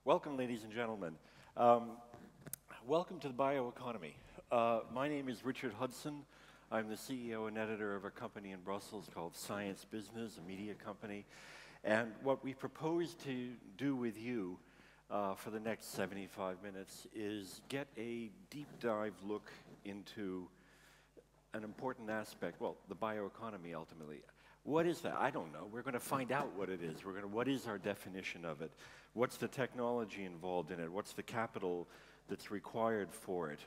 Welcome, ladies and gentlemen. Welcome to the bioeconomy. My name is Richard Hudson. I'm the CEO and editor of a company in Brussels called Science Business, a media company. And what we propose to do with you for the next 75 minutes is get a deep dive look into an important aspect, well, the bioeconomy ultimately. What is that? I don't know. We're going to find out what it is. What is our definition of it? What's the technology involved in it? What's the capital that's required for it?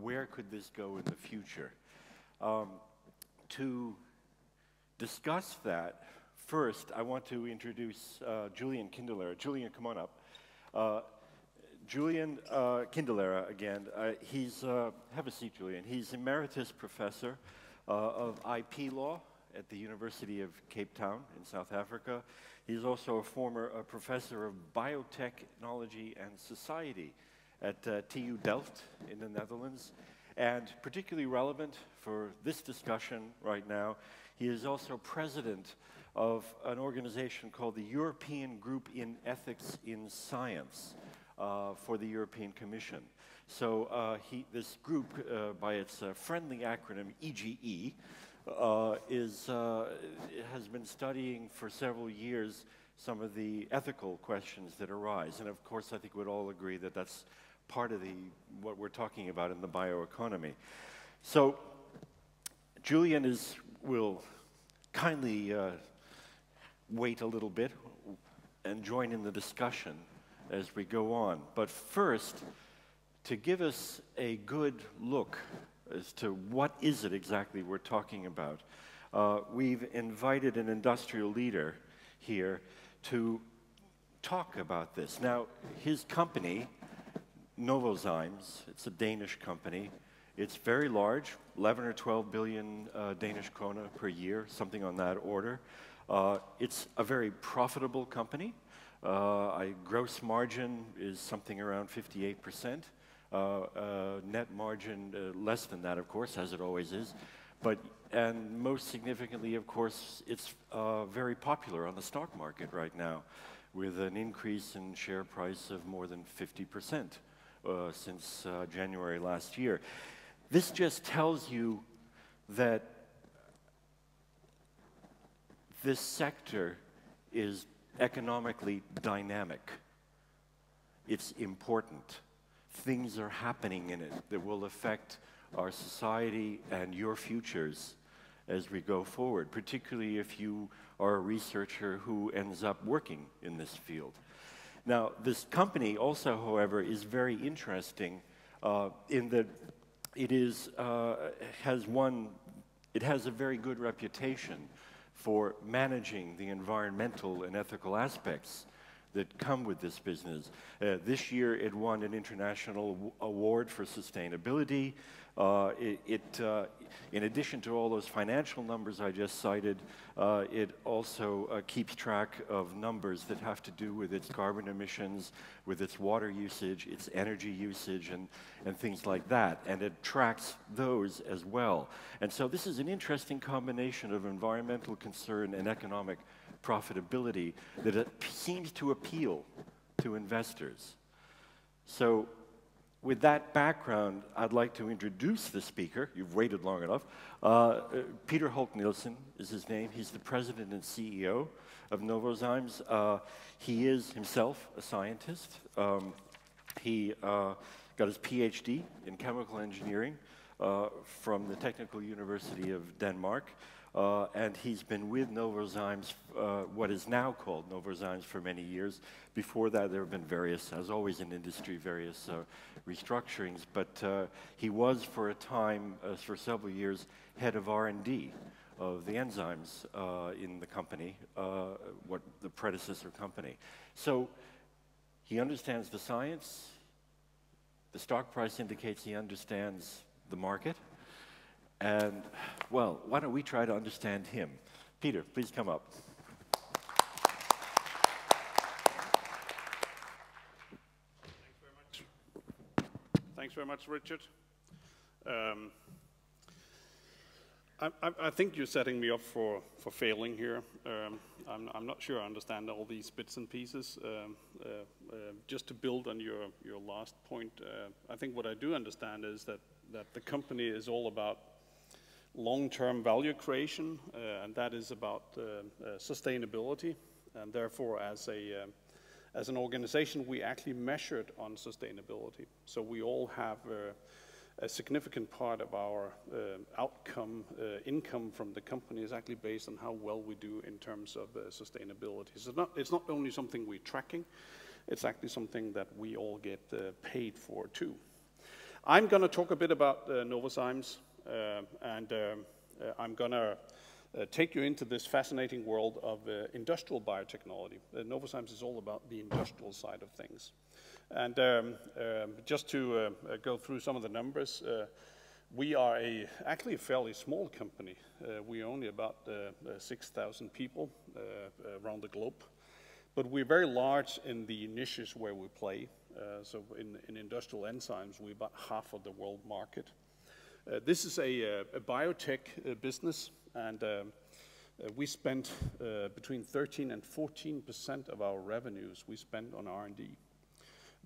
Where could this go in the future? To discuss that, first, I want to introduce Julian Kindelera. Julian, come on up. Julian Kindelera, again, have a seat, Julian. He's Emeritus Professor of IP Law at the University of Cape Town in South Africa. He's also a former professor of biotechnology and society at TU Delft in the Netherlands. And particularly relevant for this discussion right now, he is also president of an organization called the European Group in Ethics in Science for the European Commission. So this group, by its friendly acronym EGE, has been studying for several years some of the ethical questions that arise. And of course, I think we'd all agree that that's part of what we're talking about in the bioeconomy. So Julian will kindly wait a little bit and join in the discussion as we go on. But first, to give us a good look as to what is it exactly we're talking about, we've invited an industrial leader here to talk about this. Now, his company, Novozymes, it's a Danish company. It's very large, 11 or 12 billion Danish krone per year, something on that order. It's a very profitable company. Gross margin is something around 58%. Net margin less than that, of course, as it always is. And most significantly, of course, it's very popular on the stock market right now, with an increase in share price of more than 50% since January last year. This just tells you that this sector is economically dynamic. It's important. Things are happening in it that will affect our society and your futures as we go forward, particularly if you are a researcher who ends up working in this field. Now, this company also, however, is very interesting in that it has a very good reputation for managing the environmental and ethical aspects that come with this business. This year, it won an international award for sustainability. In addition to all those financial numbers I just cited, it also keeps track of numbers that have to do with its carbon emissions, with its water usage, its energy usage, and things like that. And it tracks those as well. And so this is an interesting combination of environmental concern and economic profitability that it seems to appeal to investors. So with that background, I'd like to introduce the speaker. You've waited long enough. Peder Holk is his name. He's the president and CEO of Novozymes. He is himself a scientist. He got his PhD in chemical engineering from the Technical University of Denmark. And he's been with Novozymes, what is now called Novozymes, for many years. Before that, there have been various, as always in industry, various restructurings. But he was, for a time, for several years, head of R&D of the enzymes in the company, the predecessor company. So he understands the science. The stock price indicates he understands the market. And, well, why don't we try to understand him? Peder, please come up. Thanks very much, Richard. I think you're setting me up for failing here. I'm not sure I understand all these bits and pieces. Just to build on your last point, I think what I do understand is that the company is all about long-term value creation, and that is about sustainability. And therefore, as an organization, we actually measured on sustainability. So we all have a significant part of our income from the company is actually based on how well we do in terms of sustainability. So it's not only something we're tracking, it's actually something that we all get paid for too. I'm going to talk a bit about Novozymes, and I'm going to take you into this fascinating world of industrial biotechnology. Novozymes is all about the industrial side of things. And just to go through some of the numbers, we are actually a fairly small company. We're only about 6,000 people around the globe. But we're very large in the niches where we play. So in industrial enzymes, we're about half of the world market. This is a biotech business, and we spend between 13 and 14% of our revenues we spend on R&D.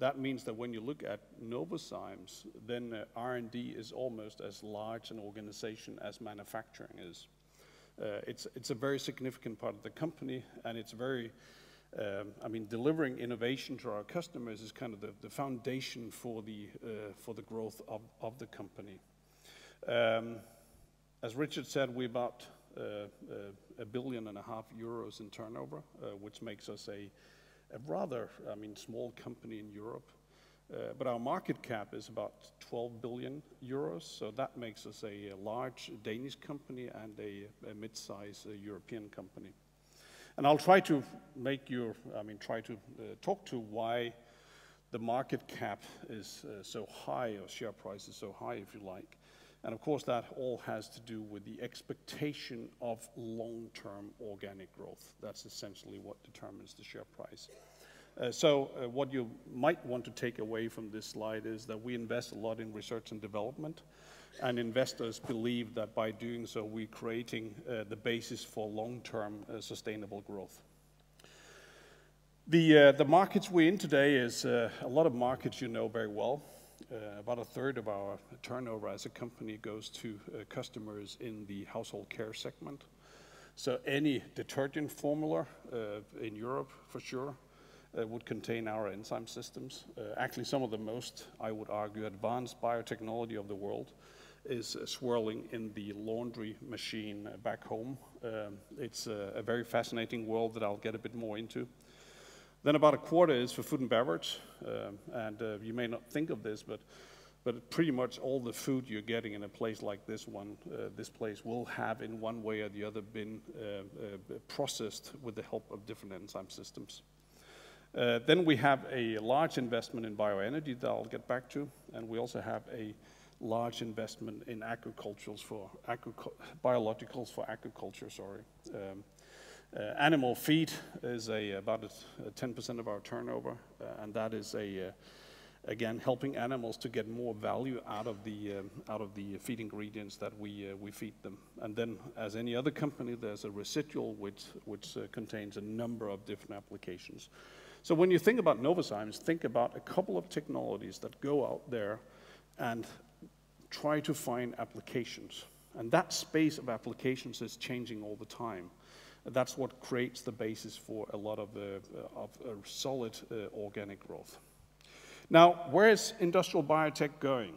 That means that when you look at Novozymes, then R&D is almost as large an organization as manufacturing is. It's a very significant part of the company, and it's very, delivering innovation to our customers is kind of the foundation for the growth of the company. As Richard said, we're about €1.5 billion in turnover, which makes us a rather, small company in Europe. But our market cap is about 12 billion euros, so that makes us a large Danish company and a mid-size European company. And I'll try to talk to why the market cap is so high, or share price is so high, if you like. And of course, that all has to do with the expectation of long-term organic growth. That's essentially what determines the share price. What you might want to take away from this slide is that we invest a lot in research and development, and investors believe that by doing so, we're creating the basis for long-term sustainable growth. The markets we're in today is a lot of markets you know very well. About a third of our turnover as a company goes to customers in the household care segment. So any detergent formula in Europe, for sure, would contain our enzyme systems. Actually, some of the most, I would argue, advanced biotechnology of the world is swirling in the laundry machine back home. It's a very fascinating world that I'll get a bit more into. Then about a quarter is for food and beverage, and you may not think of this, but pretty much all the food you're getting in a place like this place will have in one way or the other been processed with the help of different enzyme systems. Then we have a large investment in bioenergy that I'll get back to, and we also have a large investment in biologicals for agriculture. Animal feed is about 10% of our turnover, and that is again helping animals to get more value out of the feed ingredients that we feed them. And then, as any other company, there's a residual which contains a number of different applications. So when you think about Novozymes, think about a couple of technologies that go out there and try to find applications, and that space of applications is changing all the time. That's what creates the basis for a lot of solid organic growth. Now, where is industrial biotech going?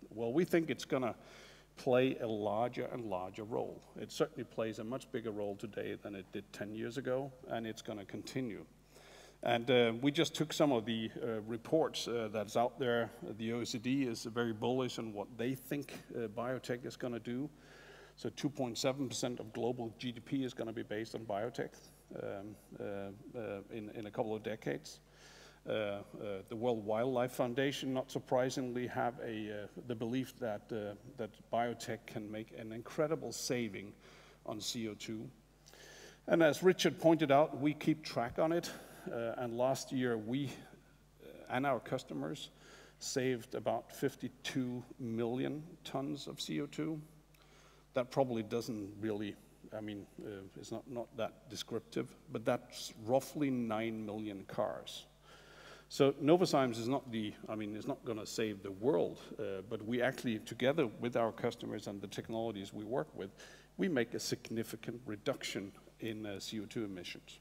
Well, we think it's going to play a larger and larger role. It certainly plays a much bigger role today than it did 10 years ago, and it's going to continue. And we just took some of the reports that's out there. The OECD is very bullish on what they think biotech is going to do. So 2.7% of global GDP is going to be based on biotech in a couple of decades. The World Wildlife Foundation, not surprisingly, have the belief that biotech can make an incredible saving on CO2. And as Richard pointed out, we keep track on it. And last year, we and our customers saved about 52 million tons of CO2. That probably doesn't really, I mean, it's not that descriptive, but that's roughly 9 million cars. So Novozymes is not it's not going to save the world, but we actually, together with our customers and the technologies we work with, we make a significant reduction in CO2 emissions.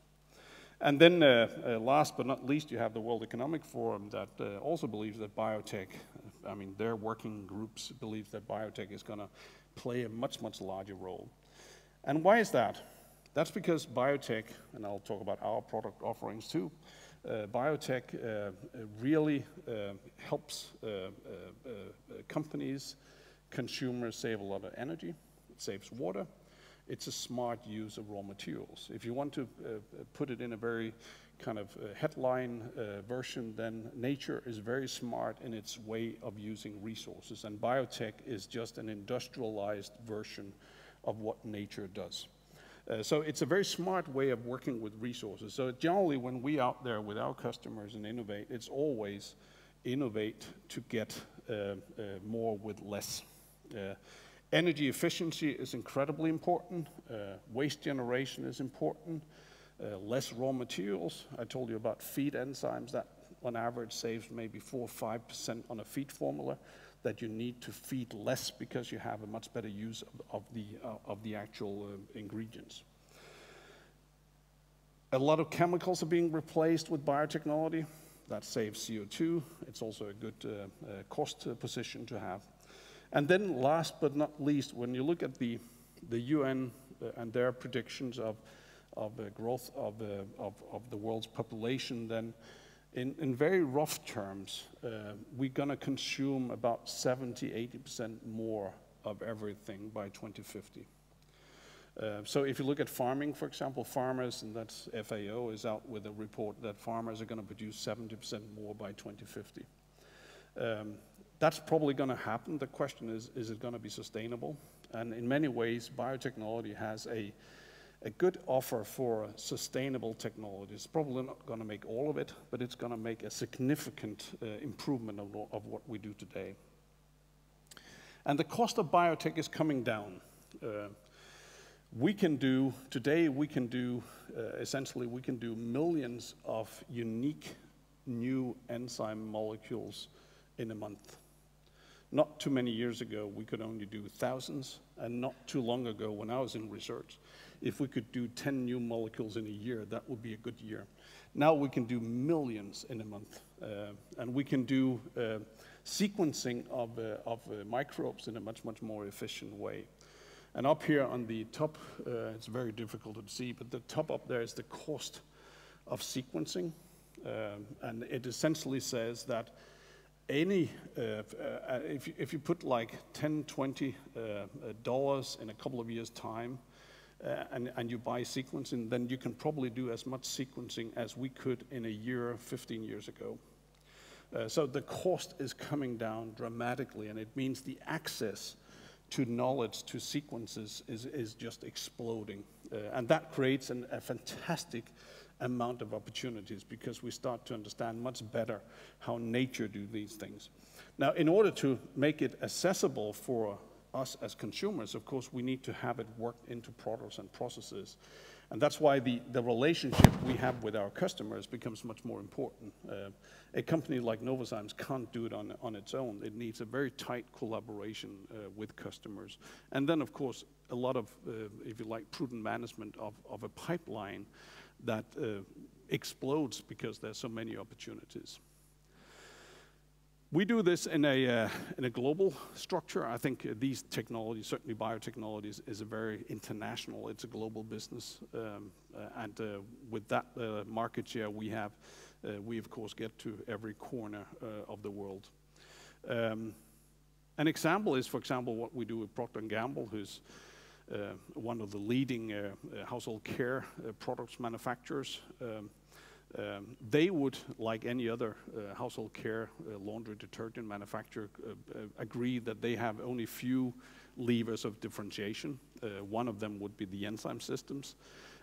And then last but not least, you have the World Economic Forum that also believes that biotech, their working groups believe that biotech is going to play a much, much larger role. And why is that? That's because biotech, and I'll talk about our product offerings too, biotech really helps companies, consumers save a lot of energy, it saves water, it's a smart use of raw materials. If you want to put it in a very kind of headline version, then nature is very smart in its way of using resources, and biotech is just an industrialized version of what nature does. So it's a very smart way of working with resources. So generally when we out there with our customers and innovate, it's always innovate to get more with less. Energy efficiency is incredibly important. Waste generation is important. Less raw materials. I told you about feed enzymes that on average saves maybe 4 or 5% on a feed formula, that you need to feed less because you have a much better use of the actual ingredients. A lot of chemicals are being replaced with biotechnology. That saves CO2. It's also a good cost position to have. And then last but not least, when you look at the UN and their predictions of growth of the world's population, then in very rough terms, we're going to consume about 70–80% more of everything by 2050. So if you look at farming, for example, farmers, and that's FAO is out with a report that farmers are going to produce 70% more by 2050. That's probably going to happen. The question is it going to be sustainable? And in many ways, biotechnology has a good offer for sustainable technology. It's probably not going to make all of it, but it's going to make a significant improvement of what we do today. And the cost of biotech is coming down. Essentially we can do millions of unique new enzyme molecules in a month. Not too many years ago, we could only do thousands, and not too long ago when I was in research, if we could do 10 new molecules in a year, that would be a good year. Now we can do millions in a month, and we can do sequencing of microbes in a much, much more efficient way. And up here on the top, it's very difficult to see, but the top up there is the cost of sequencing, and it essentially says that if you put like $10–20 in a couple of years' time, and you buy sequencing, then you can probably do as much sequencing as we could in a year 15 years ago. So the cost is coming down dramatically, and it means the access to knowledge, to sequences, is just exploding. And that creates a fantastic amount of opportunities, because we start to understand much better how nature do these things. Now, in order to make it accessible for us as consumers, of course, we need to have it worked into products and processes. And that's why the relationship we have with our customers becomes much more important. A company like Novozymes can't do it on its own. It needs a very tight collaboration with customers. And then, of course, a lot of, if you like, prudent management of a pipeline that explodes because there's so many opportunities. We do this in a global structure. I think these technologies, certainly biotechnologies, is a very international, it's a global business. And with that market share we have, we of course get to every corner of the world. An example is, for example, what we do with Procter & Gamble, who's one of the leading household care products manufacturers. They would, like any other household care laundry detergent manufacturer, agree that they have only few levers of differentiation. One of them would be the enzyme systems.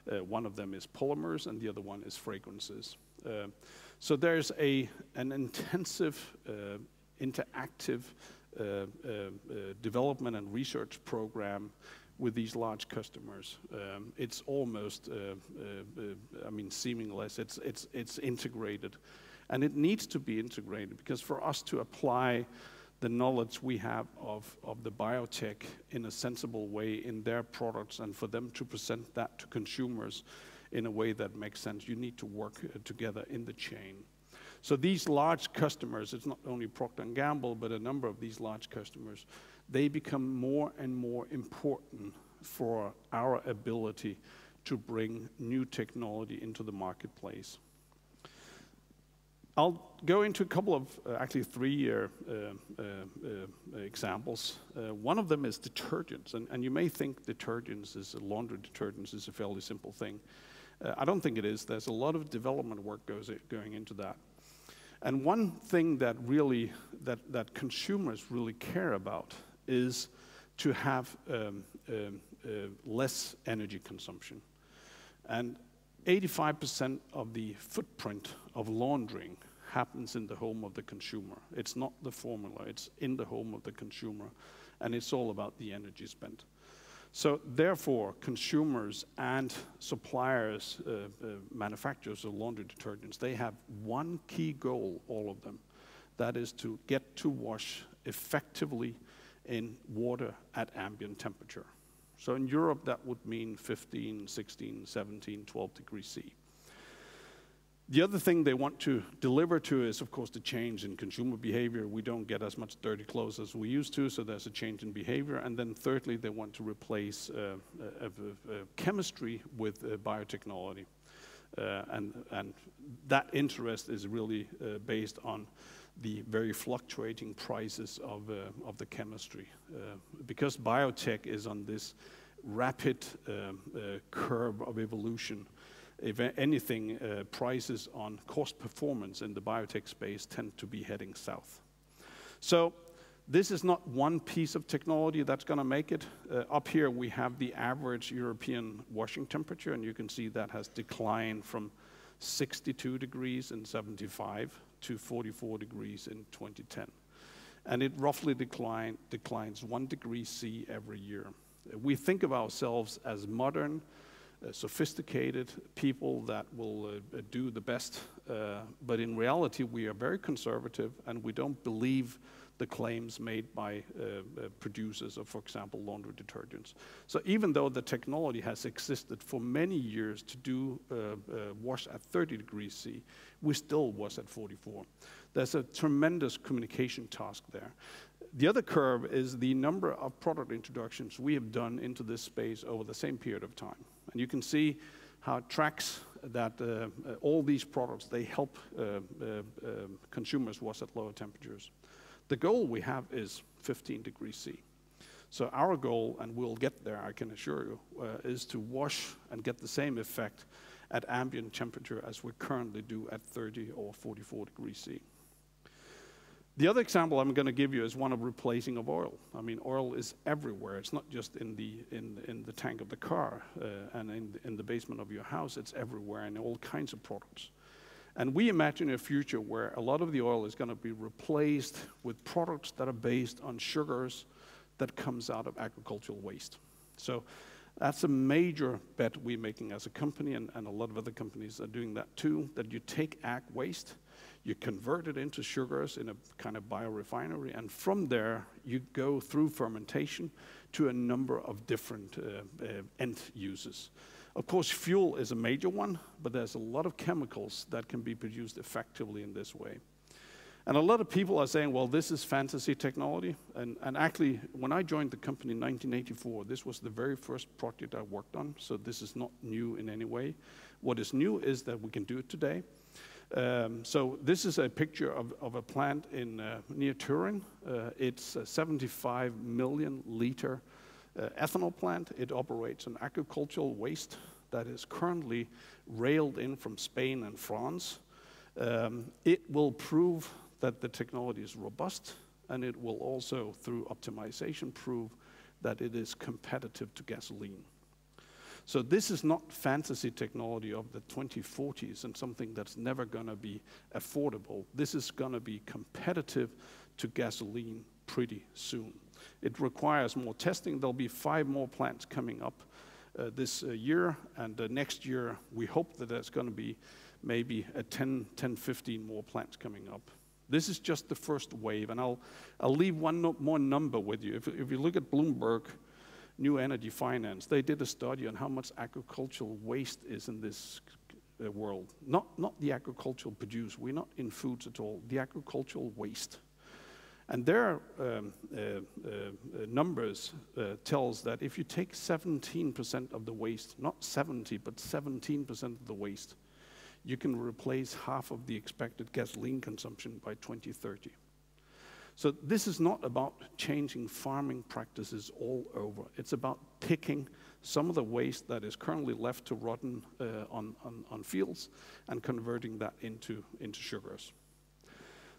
One of them is polymers, and the other one is fragrances. So there's an intensive, interactive development and research program with these large customers. It's almost, I mean, seamless. It's integrated, and it needs to be integrated, because for us to apply the knowledge we have of the biotech in a sensible way in their products, and for them to present that to consumers in a way that makes sense, you need to work together in the chain. So these large customers, it's not only Procter & Gamble, but a number of these large customers, they become more and more important for our ability to bring new technology into the marketplace. I'll go into a couple of, actually 3 examples. One of them is detergents, and you may think detergents laundry detergents is a fairly simple thing. I don't think it is. There's a lot of development work going into that. And one thing that really, that consumers really care about is to have less energy consumption. And 85% of the footprint of laundering happens in the home of the consumer. It's not the formula, it's in the home of the consumer, and it's all about the energy spent. So therefore, consumers and suppliers, manufacturers of laundry detergents, they have one key goal, all of them. That is to get to wash effectively in water at ambient temperature. So in Europe, that would mean 15, 16, 17, 12 degrees C. The other thing they want to deliver to is, of course, the change in consumer behavior. We don't get as much dirty clothes as we used to, so there's a change in behavior. And then thirdly, they want to replace chemistry with biotechnology. And that interest is really based on the very fluctuating prices of the chemistry. Because biotech is on this rapid curve of evolution, if anything, prices on cost performance in the biotech space tend to be heading south. So this is not one piece of technology that's going to make it. Up here we have the average European washing temperature, and you can see that has declined from 62 degrees in 75 to 44 degrees in 2010. And it roughly declines 1 degree C every year. We think of ourselves as modern, sophisticated people that will do the best, but in reality we are very conservative, and we don't believe the claims made by producers of, for example, laundry detergents. So even though the technology has existed for many years to do wash at 30 degrees C, we still wash at 44. There's a tremendous communication task there. The other curve is the number of product introductions we have done into this space over the same period of time. And you can see how it tracks that all these products, they help consumers wash at lower temperatures. The goal we have is 15 degrees C. So our goal, and we'll get there, I can assure you, is to wash and get the same effect at ambient temperature as we currently do at 30 or 44 degrees C. The other example I'm going to give you is one of replacing of oil. I mean, oil is everywhere. It's not just in the tank of the car and in the basement of your house. It's everywhere in all kinds of products. And we imagine a future where a lot of the oil is going to be replaced with products that are based on sugars that comes out of agricultural waste. So that's a major bet we're making as a company, and a lot of other companies are doing that too, that you take ag waste, you convert it into sugars in a kind of biorefinery, and from there you go through fermentation to a number of different end uses. Of course, fuel is a major one, but there's a lot of chemicals that can be produced effectively in this way. And a lot of people are saying, well, this is fantasy technology. And actually, when I joined the company in 1984, this was the very first project I worked on, so this is not new in any way. What is new is that we can do it today. So this is a picture of a plant in near Turin. It's a 75 million liter ethanol plant. It operates on agricultural waste that is currently railed in from Spain and France. It will prove that the technology is robust, and it will also, through optimization, prove that it is competitive to gasoline. So this is not fantasy technology of the 2040s and something that's never going to be affordable. This is going to be competitive to gasoline pretty soon. It requires more testing. There'll be 5 more plants coming up this year, and next year we hope that there's going to be maybe 10, 15 more plants coming up. This is just the first wave, and I'll leave one more number with you. If you look at Bloomberg New Energy Finance, they did a study on how much agricultural waste is in this world. Not the agricultural produce. We're not in foods at all. The agricultural waste. And their numbers tells that if you take 17% of the waste, not 70, but 17% of the waste, you can replace half of the expected gasoline consumption by 2030. So this is not about changing farming practices all over. It's about picking some of the waste that is currently left to rotten on fields and converting that into sugars.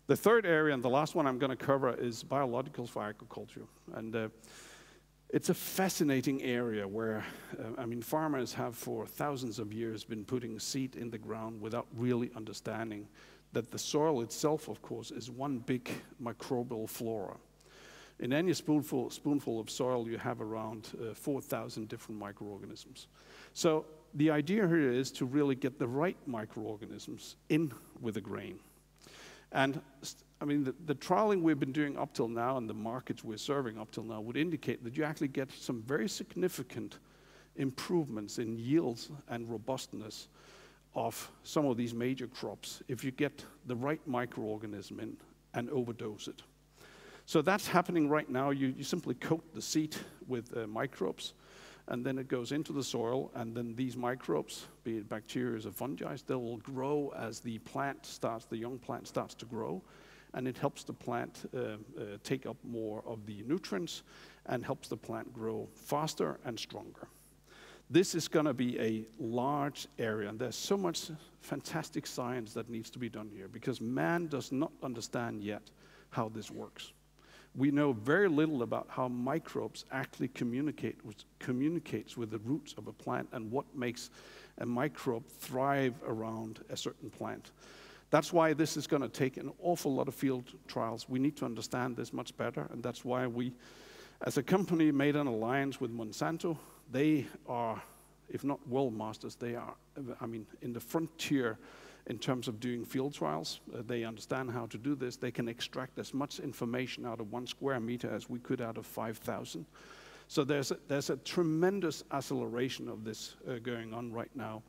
The third area, and the last one I'm going to cover, is biologicals for agriculture. And it's a fascinating area where, farmers have for thousands of years been putting seed in the ground without really understanding that the soil itself, of course, is one big microbial flora. In any spoonful of soil, you have around 4,000 different microorganisms. So the idea here is to really get the right microorganisms in with the grain. And the trialing we've been doing up till now and the markets we're serving up till now would indicate that you actually get some very significant improvements in yields and robustness of some of these major crops if you get the right microorganism in and overdose it. So that's happening right now. You simply coat the seed with microbes, and then it goes into the soil, and then these microbes, be it bacteria or fungi, they will grow as the young plant starts to grow, and it helps the plant take up more of the nutrients and helps the plant grow faster and stronger. This is going to be a large area, and there's so much fantastic science that needs to be done here because man does not understand yet how this works. We know very little about how microbes actually communicates with the roots of a plant and what makes a microbe thrive around a certain plant. That's why this is going to take an awful lot of field trials. We need to understand this much better, and that's why we, as a company, made an alliance with Monsanto. They are, if not world masters, they are, in the frontier in terms of doing field trials. They understand how to do this. They can extract as much information out of 1 square meter as we could out of 5,000. So there's a tremendous acceleration of this going on right now.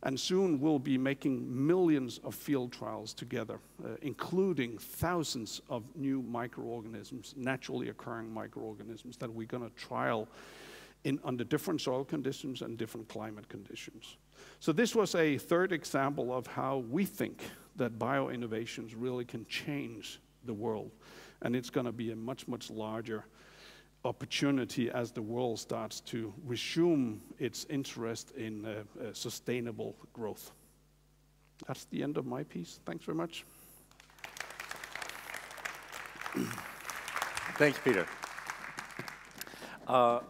And soon we'll be making millions of field trials together, including thousands of new microorganisms, naturally occurring microorganisms that we're going to trial under different soil conditions and different climate conditions. So this was a third example of how we think that bio-innovations really can change the world. And it's going to be a much, much larger opportunity as the world starts to resume its interest in sustainable growth. That's the end of my piece. Thanks very much. Thanks, Peter.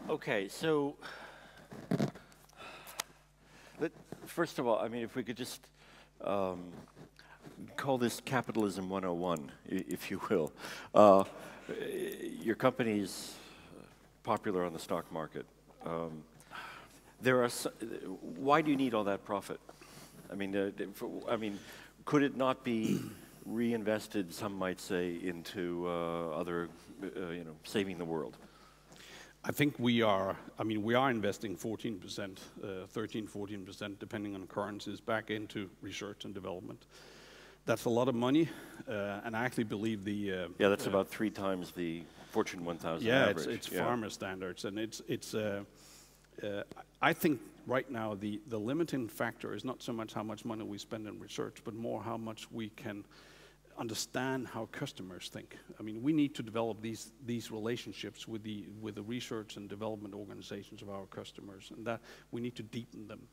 Okay, so first of all, if we could just call this Capitalism 101, if you will. Your company's popular on the stock market. Why do you need all that profit? Could it not be reinvested, some might say, into other, saving the world? I think we are investing 14%, 13-14%, depending on currencies, back into research and development. That's a lot of money, and I actually believe that's about 3 times the Fortune 1000 average. It's farmer standards, and I think right now the limiting factor is not so much how much money we spend in research, but more how much we can understand how customers think. We need to develop these relationships with the research and development organizations of our customers, and that we need to deepen them.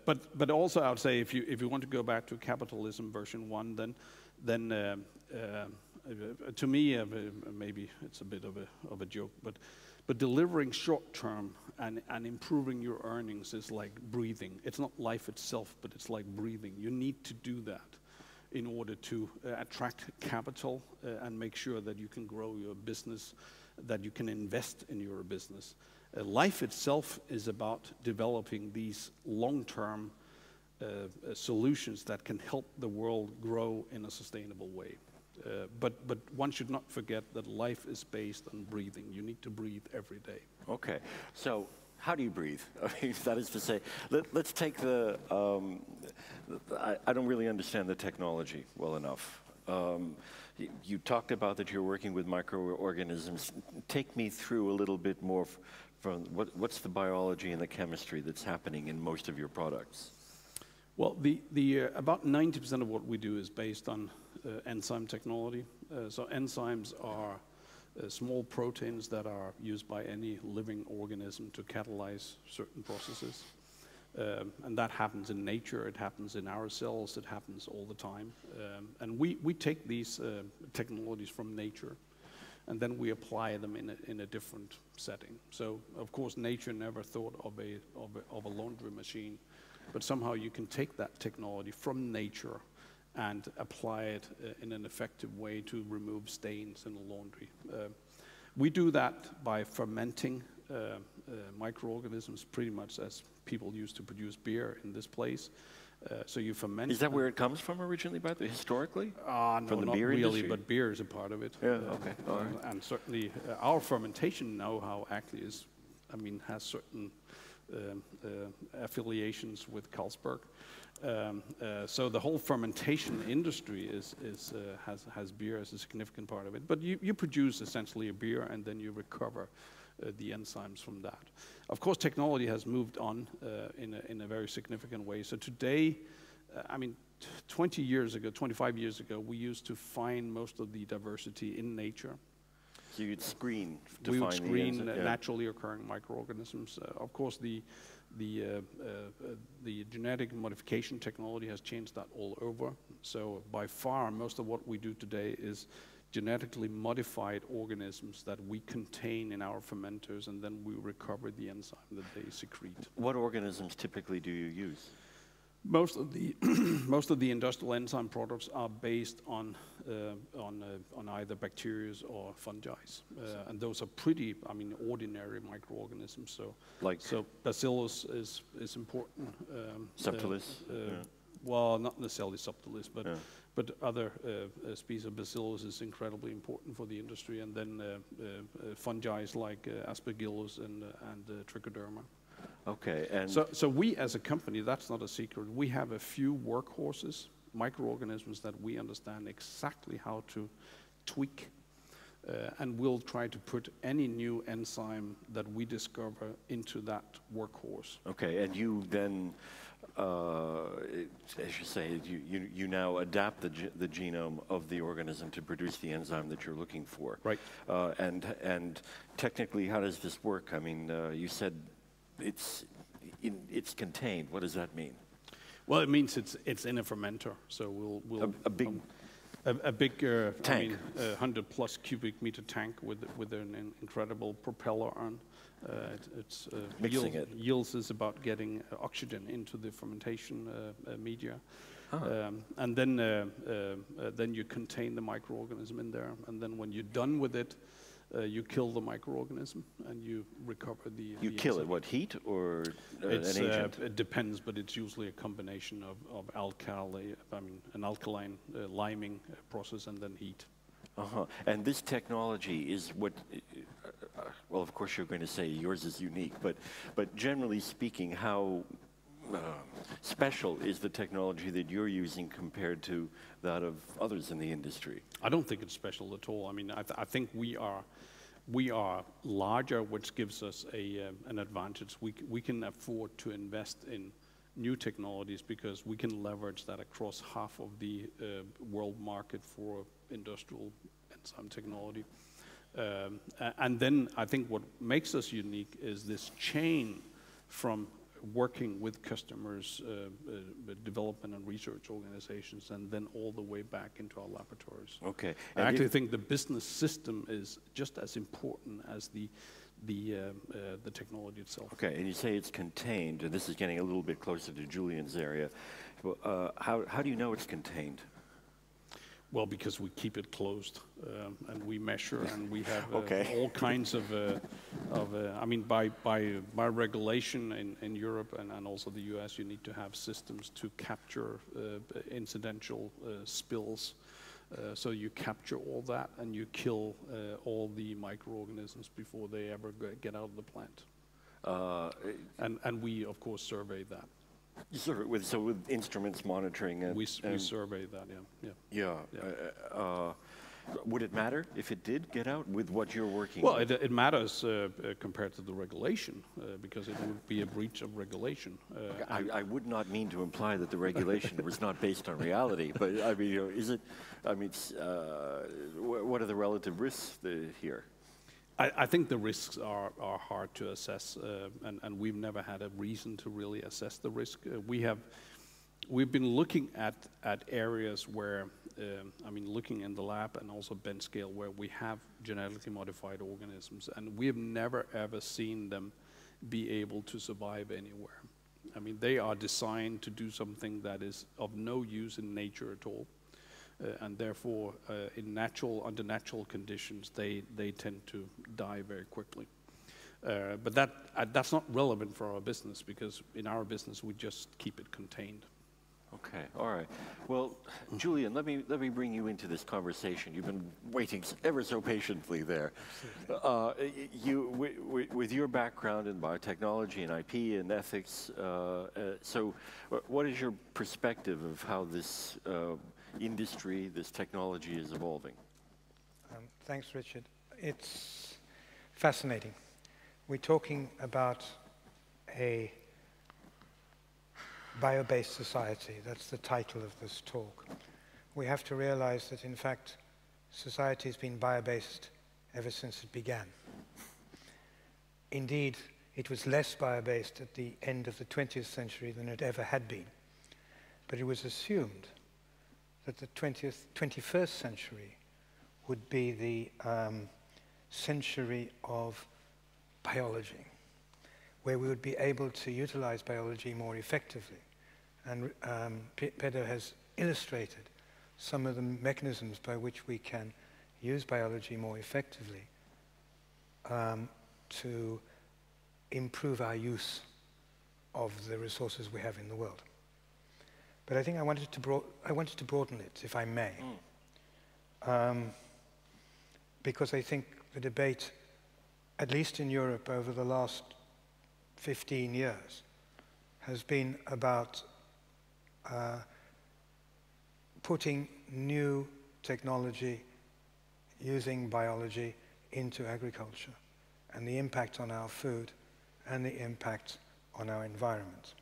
But also, I would say, if you want to go back to capitalism version 1, then to me, maybe it's a bit of a joke, but delivering short term and improving your earnings is like breathing. It's not life itself, but it's like breathing. You need to do that. in order to attract capital and make sure that you can grow your business, that you can invest in your business. Life itself is about developing these long-term solutions that can help the world grow in a sustainable way. But one should not forget that life is based on breathing. You need to breathe every day. Okay, so how do you breathe? I mean, that is to say, let's take the, I don't really understand the technology well enough. You talked about that you're working with microorganisms. Take me through a little bit more from what's the biology and the chemistry that's happening in most of your products? Well, about 90% of what we do is based on enzyme technology. So enzymes are small proteins that are used by any living organism to catalyze certain processes. And that happens in nature, it happens in our cells, it happens all the time. And we take these technologies from nature, and then we apply them in a different setting. So, of course, nature never thought of a laundry machine, but somehow you can take that technology from nature and apply it in an effective way to remove stains in the laundry. We do that by fermenting microorganisms, pretty much as people used to produce beer in this place. So you ferment. Is that where it comes from originally, by the historically? No, from the not beer really, industry? but beer is a part of it. Yeah, okay, all right. And certainly our fermentation know-how actually is, has certain affiliations with Carlsberg. So the whole fermentation industry has beer as a significant part of it. But you produce essentially a beer, and then you recover the enzymes from that. Of course, technology has moved on in a very significant way. So today, 20 years ago, 25 years ago, we used to find most of the diversity in nature. So you'd screen to we find would screen the naturally occurring microorganisms. Of course, the genetic modification technology has changed that all over. So by far, most of what we do today is genetically modified organisms that we contain in our fermenters, and then we recover the enzyme that they secrete. What organisms typically do you use? Most of the most of the industrial enzyme products are based on either bacteria or fungi, and those are pretty, ordinary microorganisms. So Bacillus is important. Subtilis. Well, not necessarily Subtilis, but other species of Bacillus is incredibly important for the industry, and then fungi like Aspergillus and Trichoderma. Okay, and so we as a company, that's not a secret, we have a few workhorses, microorganisms that we understand exactly how to tweak, and we'll try to put any new enzyme that we discover into that workhorse. Okay, and you then, as you say, you now adapt the genome of the organism to produce the enzyme that you're looking for. Right. And technically, how does this work? I mean, you said it's contained. What does that mean? Well, it means it's in a fermenter. So we'll a big tank, 100+ cubic meter tank with an incredible propeller on. Yields is about getting oxygen into the fermentation media, and then you contain the microorganism in there, and then when you're done with it, you kill the microorganism and you recover the. You kill it. What, heat or an agent? It depends, but it's usually a combination of an alkaline liming process and then heat. And this technology is what. Well, of course, you're going to say yours is unique, but generally speaking, how special is the technology that you're using compared to that of others in the industry? I don't think it's special at all. I think we are larger, which gives us an advantage. We can afford to invest in new technologies because we can leverage that across half of the world market for industrial enzyme technology. And then I think what makes us unique is this chain from working with customers, development and research organizations, and then all the way back into our laboratories. Okay. I actually think the business system is just as important as the technology itself. Okay, and you say it's contained, and this is getting a little bit closer to Julian's area. How do you know it's contained? Well, because we keep it closed, and we measure, and we have Okay. all kinds of I mean, by regulation in Europe and also the US, you need to have systems to capture incidental spills. So you capture all that, and you kill all the microorganisms before they ever get out of the plant. And we, of course, survey that. You survey with instruments monitoring and We survey that, yeah. Yeah. Would it matter if it did get out with what you're working Well, with? it matters compared to the regulation, because it would be a breach of regulation. I would not mean to imply that the regulation was not based on reality, but I mean, is it? I mean, what are the relative risks here? I think the risks are hard to assess, and we've never had a reason to really assess the risk. We've been looking at areas where, I mean, looking in the lab and also bench scale, where we have genetically modified organisms, and we have never ever seen them be able to survive anywhere. I mean, they are designed to do something that is of no use in nature at all. And therefore, under natural conditions, they tend to die very quickly. But that's not relevant for our business, because in our business we just keep it contained. Okay, all right. Well, Julian, let me bring you into this conversation. You've been waiting ever so patiently there. With your background in biotechnology and IP and ethics, so what is your perspective of how this industry, this technology is evolving? Thanks, Richard. It's fascinating. We're talking about a bio-based society. That's the title of this talk. We have to realize that, in fact, society has been bio-based ever since it began. Indeed, it was less bio-based at the end of the 20th century than it ever had been. But it was assumed that the 21st century would be the century of biology, where we would be able to utilize biology more effectively. And Peder has illustrated some of the mechanisms by which we can use biology more effectively to improve our use of the resources we have in the world. But I think I wanted to broaden it, if I may, because I think the debate, at least in Europe over the last 15 years, has been about putting new technology using biology into agriculture, and the impact on our food and the impact on our environment.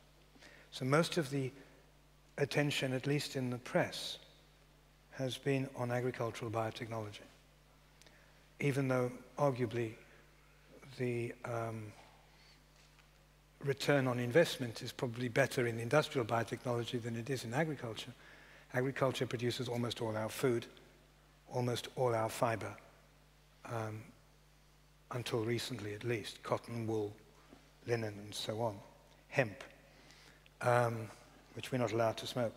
So most of the attention, at least in the press, has been on agricultural biotechnology, even though arguably the return on investment is probably better in industrial biotechnology than it is in agriculture. Agriculture produces almost all our food, almost all our fiber, until recently at least, cotton, wool, linen, and so on, hemp, which we're not allowed to smoke.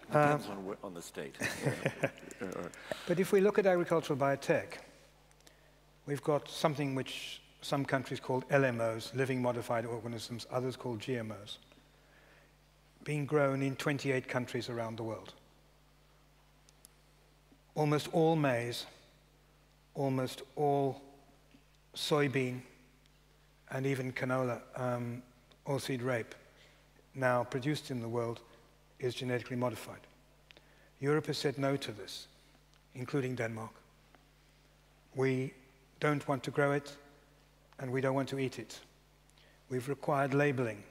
Depends on the state. But if we look at agricultural biotech, we've got something which some countries call LMOs, living modified organisms, others call GMOs, being grown in 28 countries around the world. Almost all maize, almost all soybean, and even canola, oilseed rape, now produced in the world, is genetically modified. Europe has said no to this, including Denmark. We don't want to grow it, and we don't want to eat it. We've required labeling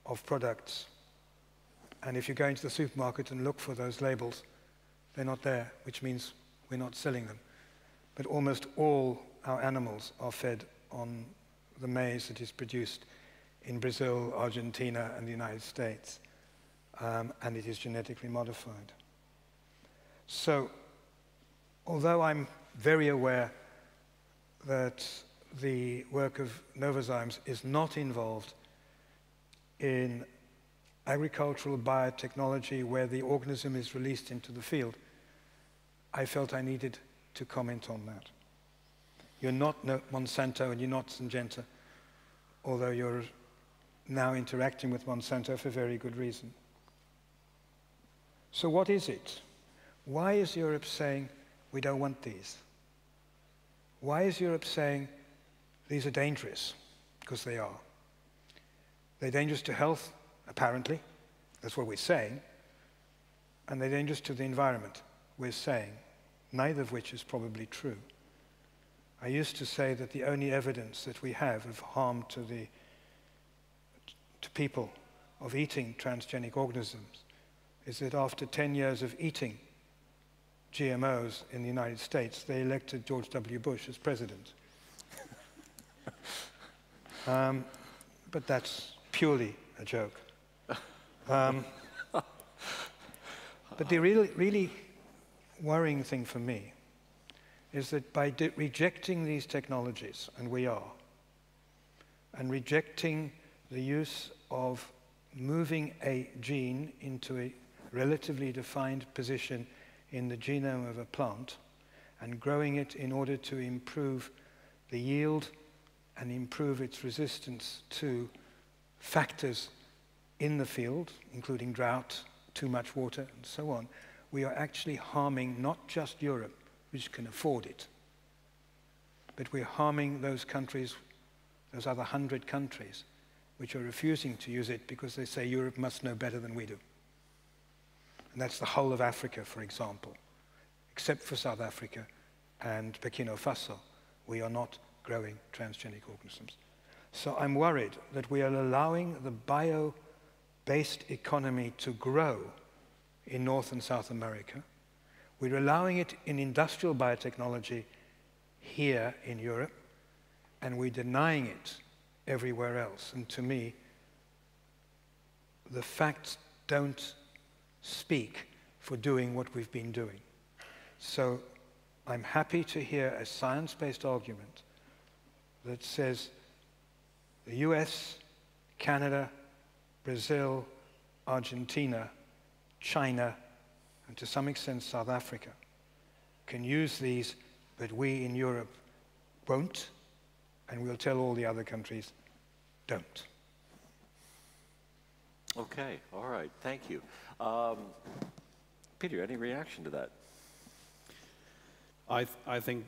of products, and if you go into the supermarket and look for those labels, they're not there, which means we're not selling them. But almost all our animals are fed on the maize that is produced in Brazil, Argentina, and the United States, and it is genetically modified. So, although I'm very aware that the work of Novozymes is not involved in agricultural biotechnology where the organism is released into the field, I felt I needed to comment on that. You're not Monsanto and you're not Syngenta, although you're now interacting with Monsanto for very good reason. So what is it? Why is Europe saying we don't want these? Why is Europe saying these are dangerous? Because they are. They're dangerous to health, apparently. That's what we're saying. And they're dangerous to the environment, we're saying. Neither of which is probably true. I used to say that the only evidence that we have of harm to people of eating transgenic organisms is that after 10 years of eating GMOs in the United States, they elected George W. Bush as president. But that's purely a joke. But the really worrying thing for me is that by rejecting these technologies, and we are, and rejecting the use of moving a gene into a relatively defined position in the genome of a plant and growing it in order to improve the yield and improve its resistance to factors in the field, including drought, too much water, and so on, we are actually harming not just Europe, which can afford it, but we're harming those countries, those other 100 countries, which are refusing to use it because they say Europe must know better than we do. And that's the whole of Africa, for example. Except for South Africa and Burkina Faso, we are not growing transgenic organisms. So I'm worried that we are allowing the bio-based economy to grow in North and South America. We're allowing it in industrial biotechnology here in Europe, and we're denying it everywhere else. And to me, the facts don't speak for doing what we've been doing. So I'm happy to hear a science-based argument that says the US, Canada, Brazil, Argentina, China, and to some extent South Africa can use these, but we in Europe won't, and we'll tell all the other countries, don't. Okay, all right, thank you. Peter, any reaction to that? I think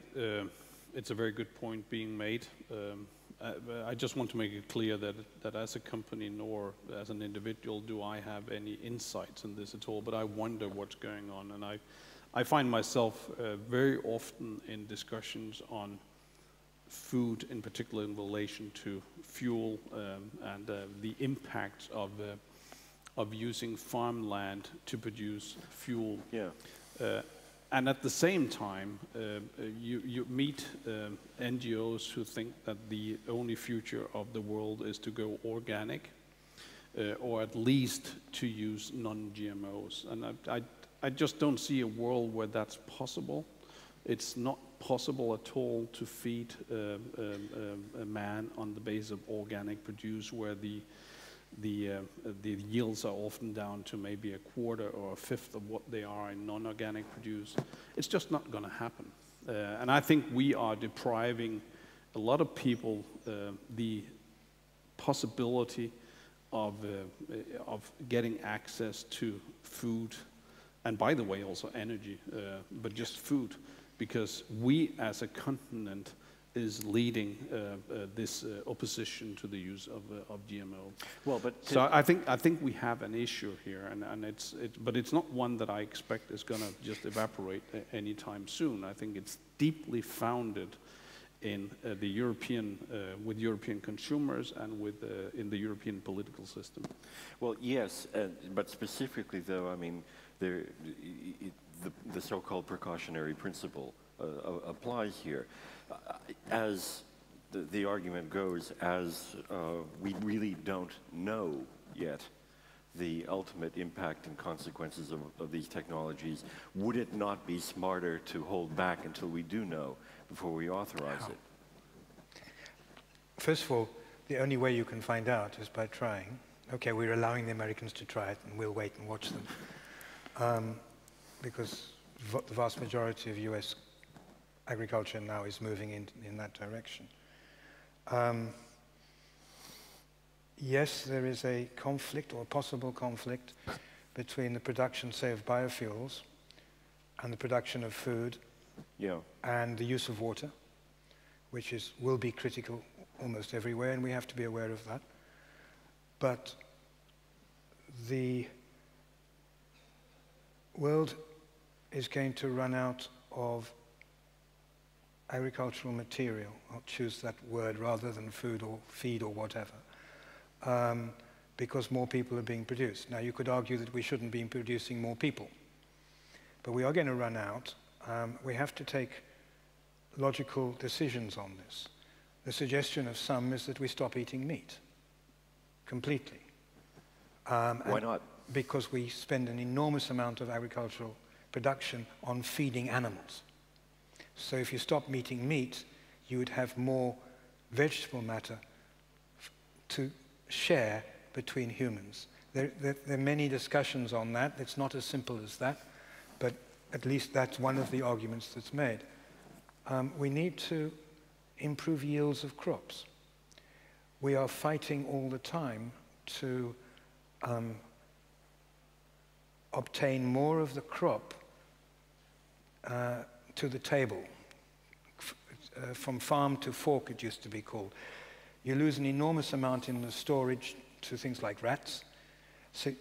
it's a very good point being made. I just want to make it clear that as a company nor as an individual do I have any insights in this at all, but I wonder what's going on. And I find myself very often in discussions on food, in particular in relation to fuel and the impact of using farmland to produce fuel. Yeah. And at the same time, you meet NGOs who think that the only future of the world is to go organic, or at least to use non-GMOs. And I just don't see a world where that's possible. It's not possible at all to feed a man on the basis of organic produce, where the yields are often down to maybe a quarter or a fifth of what they are in non-organic produce. It's just not going to happen. And I think we are depriving a lot of people the possibility of getting access to food, and by the way also energy, but just food, because we as a continent is leading this opposition to the use of GMO. Well, but so I think we have an issue here, but it's not one that I expect is going to just evaporate anytime soon. I think it's deeply founded in the European with European consumers and in the European political system. Well, yes, but specifically though, I mean, the so-called precautionary principle applies here. As the argument goes, as we really don't know yet the ultimate impact and consequences of these technologies, would it not be smarter to hold back until we do know before we authorize it? First of all, the only way you can find out is by trying. Okay, we're allowing the Americans to try it, and we'll wait and watch them. Because the vast majority of US agriculture now is moving in that direction. Yes, there is a conflict or a possible conflict between the production, say, of biofuels and the production of food and the use of water, which will be critical almost everywhere, and we have to be aware of that. But the world is going to run out of agricultural material. I'll choose that word rather than food or feed or whatever, because more people are being produced. Now, you could argue that we shouldn't be producing more people, but we are going to run out. We have to take logical decisions on this. The suggestion of some is that we stop eating meat completely. Why not? Because we spend an enormous amount of agricultural production on feeding animals. So if you stop eating meat, you would have more vegetable matter to share between humans. There are many discussions on that. It's not as simple as that, but at least that's one of the arguments that's made. We need to improve yields of crops. We are fighting all the time to obtain more of the crop to the table. From farm to fork, it used to be called. You lose an enormous amount in the storage to things like rats. So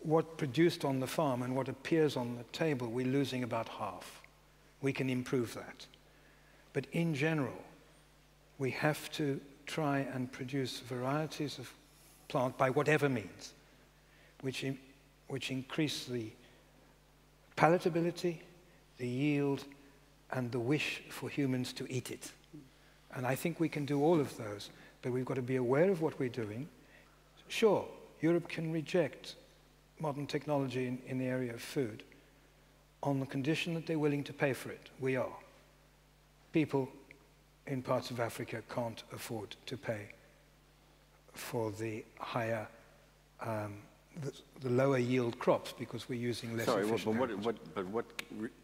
what produced on the farm and what appears on the table, we're losing about half. We can improve that. But in general, we have to try and produce varieties of plant by whatever means, which increase the palatability, the yield, and the wish for humans to eat it. And I think we can do all of those, but we've got to be aware of what we're doing. Sure, Europe can reject modern technology in the area of food on the condition that they're willing to pay for it. We are. People in parts of Africa can't afford to pay for the higher, the lower yield crops because we're using less efficient agriculture. But what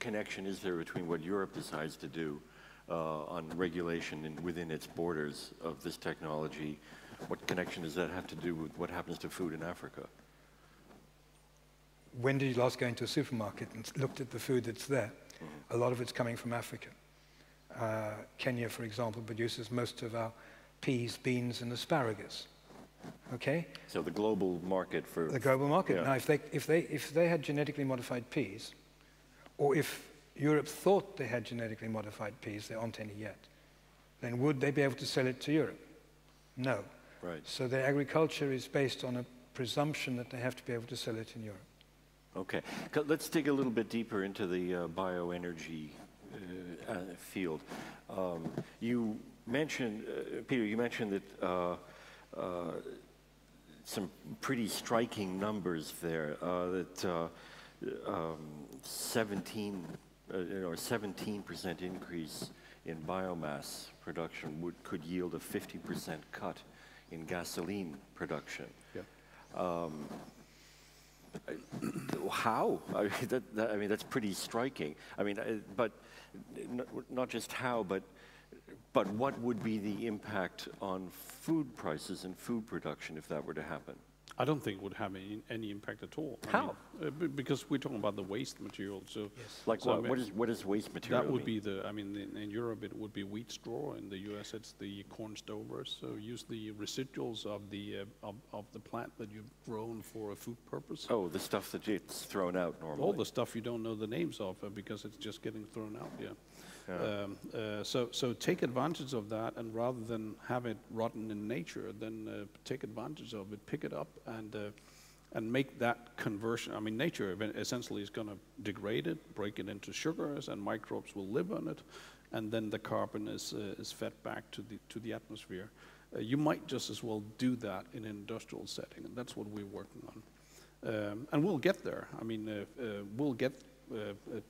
connection is there between what Europe decides to do on regulation within its borders of this technology? What connection does that have to do with what happens to food in Africa? When did you last go into a supermarket and looked at the food that's there? A lot of it's coming from Africa. Kenya, for example, produces most of our peas, beans, and asparagus. Okay? So the global market for... The global market. Yeah. Now, if they had genetically modified peas, or if Europe thought they had genetically modified peas, there aren't any yet, then would they be able to sell it to Europe? No. Right. So their agriculture is based on a presumption that they have to be able to sell it in Europe. Okay. Let's dig a little bit deeper into the bioenergy field. You mentioned, Peter, you mentioned that some pretty striking numbers there, that 17% increase in biomass production could yield a 50% cut in gasoline production. Yeah. How? I mean, that's pretty striking. I mean, but not just how, but what would be the impact on food prices and food production if that were to happen? I don't think it would have any impact at all. How? Because we're talking about the waste material. So, Yes. Like so what is waste material? that would mean? be in Europe it would be wheat straw. In the US it's the corn stovers. So use the residuals of the plant that you've grown for a food purpose. Oh, the stuff that gets thrown out normally. All the stuff you don't know the names of because it's just getting thrown out. Yeah. So take advantage of that, and rather than have it rotten in nature, then take advantage of it, pick it up, and make that conversion. I mean, nature essentially is going to degrade it, break it into sugars, and microbes will live on it, and then the carbon is fed back to the atmosphere. You might just as well do that in an industrial setting, and that's what we're working on. And we'll get there. I mean, we'll get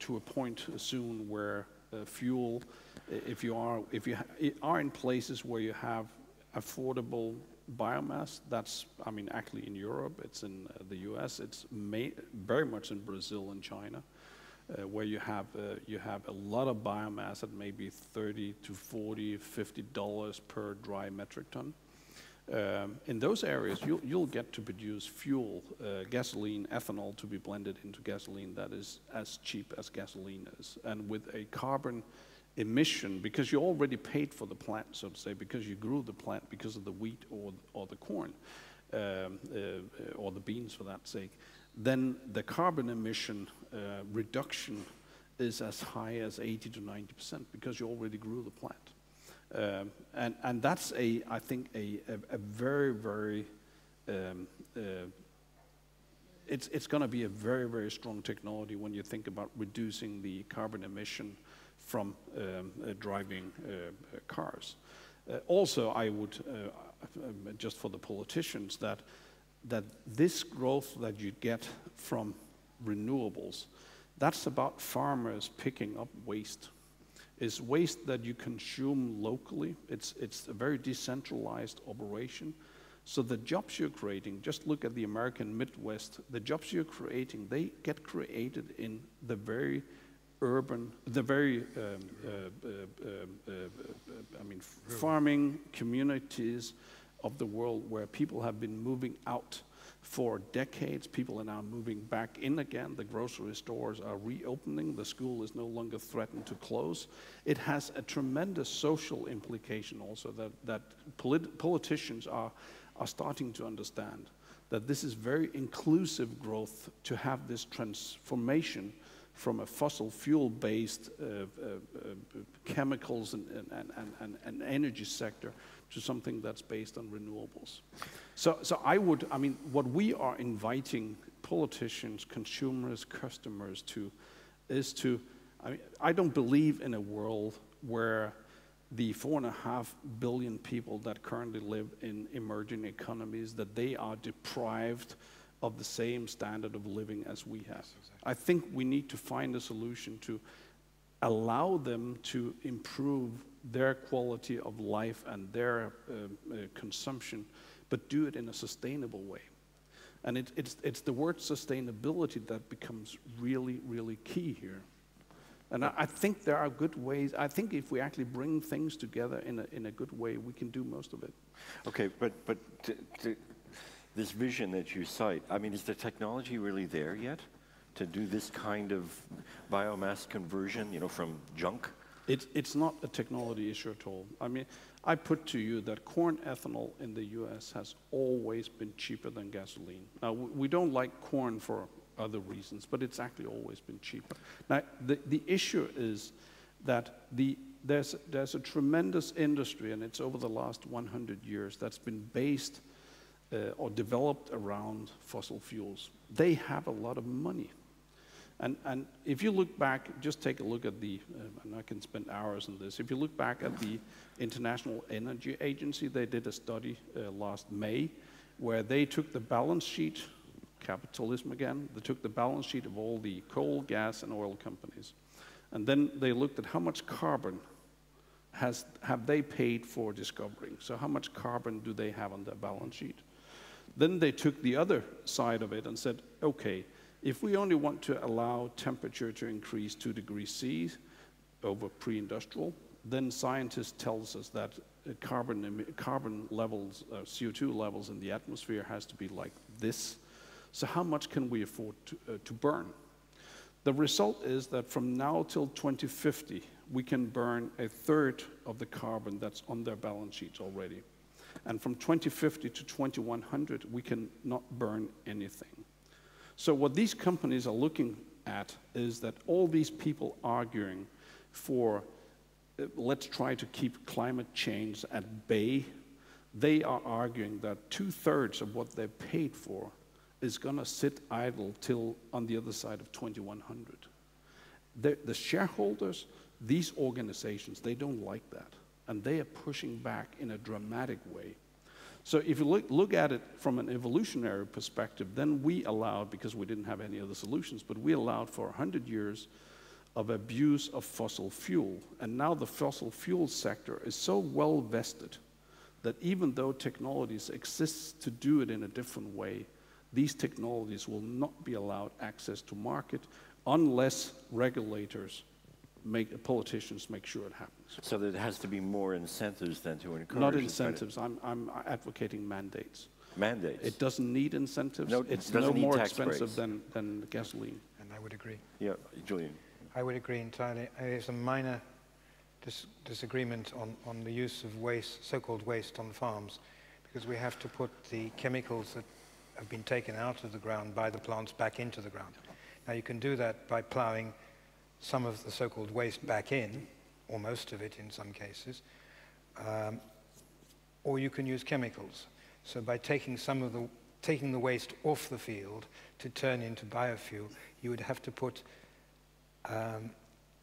to a point soon where fuel, if you are in places where you have affordable biomass, that's, I mean, actually in Europe, it's in the US, it's very much in Brazil and China. where you have a lot of biomass at maybe $30 to $40, $50 per dry metric ton. In those areas, you'll get to produce fuel, gasoline, ethanol to be blended into gasoline that is as cheap as gasoline is, and with a carbon emission, because you already paid for the plant, so to say, because you grew the plant because of the wheat or the corn, or the beans for that sake, then the carbon emission reduction is as high as 80 to 90% because you already grew the plant. And that's I think a very, very, it's going to be a very, very strong technology when you think about reducing the carbon emission from driving cars. Also, I would, just for the politicians, that this growth that you get from renewables, that's about farmers picking up waste. It's waste that you consume locally. It's a very decentralized operation. So the jobs you're creating, just look at the American Midwest, the jobs you're creating, they get created in the very urban, the very, farming communities of the world where people have been moving out for decades. People are now moving back in again. The grocery stores are reopening. The school is no longer threatened to close. It has a tremendous social implication also that politicians are starting to understand that this is very inclusive growth to have this transformation from a fossil fuel-based chemicals and energy sector to something that's based on renewables. So what we are inviting politicians, consumers, customers to is to, I don't believe in a world where the 4.5 billion people that currently live in emerging economies, that they are deprived of the same standard of living as we have. I think we need to find a solution to allow them to improve their quality of life and their consumption, but do it in a sustainable way. And it's the word sustainability that becomes really, really key here. And I think there are good ways. I think if we actually bring things together in a good way, we can do most of it. Okay, but this vision that you cite, is the technology really there yet to do this kind of biomass conversion, from junk? It's not a technology issue at all. I put to you that corn ethanol in the US has always been cheaper than gasoline. Now, we don't like corn for other reasons, but it's actually always been cheaper. Now, the issue is that there's a tremendous industry, and it's over the last 100 years, that's been based or developed around fossil fuels. They have a lot of money. And if you look back, just take a look at and I can spend hours on this, if you look back at the International Energy Agency, they did a study last May where they took the balance sheet, capitalism again, they took the balance sheet of all the coal, gas, and oil companies. And then they looked at how much carbon have they paid for discovering. So how much carbon do they have on their balance sheet? Then they took the other side of it and said, okay, if we only want to allow temperature to increase 2 degrees C over pre-industrial, then scientists tells us that carbon levels, CO2 levels in the atmosphere has to be like this. So how much can we afford to burn? The result is that from now till 2050, we can burn 1/3 of the carbon that's on their balance sheets already. And from 2050 to 2100, we can not burn anything. So what these companies are looking at is that all these people arguing for, let's try to keep climate change at bay, they are arguing that 2/3 of what they paid for is going to sit idle till on the other side of 2100. The shareholders, these organizations, they don't like that. And they are pushing back in a dramatic way. So if you look at it from an evolutionary perspective, then we allowed, because we didn't have any other solutions, but we allowed for 100 years of abuse of fossil fuel. And now the fossil fuel sector is so well vested that even though technologies exist to do it in a different way, these technologies will not be allowed access to market unless regulators politicians make sure it happens. So there has to be more incentives than to encourage. Not incentives. I'm advocating mandates. Mandates. It doesn't need incentives. No, it's doesn't no need more tax expensive breaks. than gasoline. And I would agree. Yeah, Julian. I would agree entirely. There's a minor disagreement on the use of waste, so-called waste on farms, because we have to put the chemicals that have been taken out of the ground by the plants back into the ground. Now you can do that by ploughing some of the so-called waste back in, or most of it in some cases, or you can use chemicals. So by taking the waste off the field to turn into biofuel, you would have to put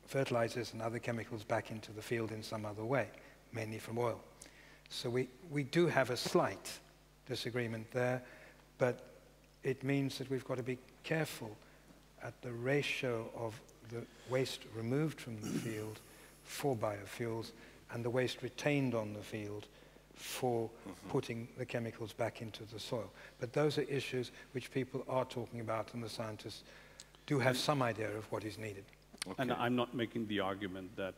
fertilizers and other chemicals back into the field in some other way, mainly from oil. So we do have a slight disagreement there, but it means that we've got to be careful at the ratio of the waste removed from the field for biofuels and the waste retained on the field for putting the chemicals back into the soil. But those are issues which people are talking about, and the scientists do have some idea of what is needed. Okay. And I'm not making the argument that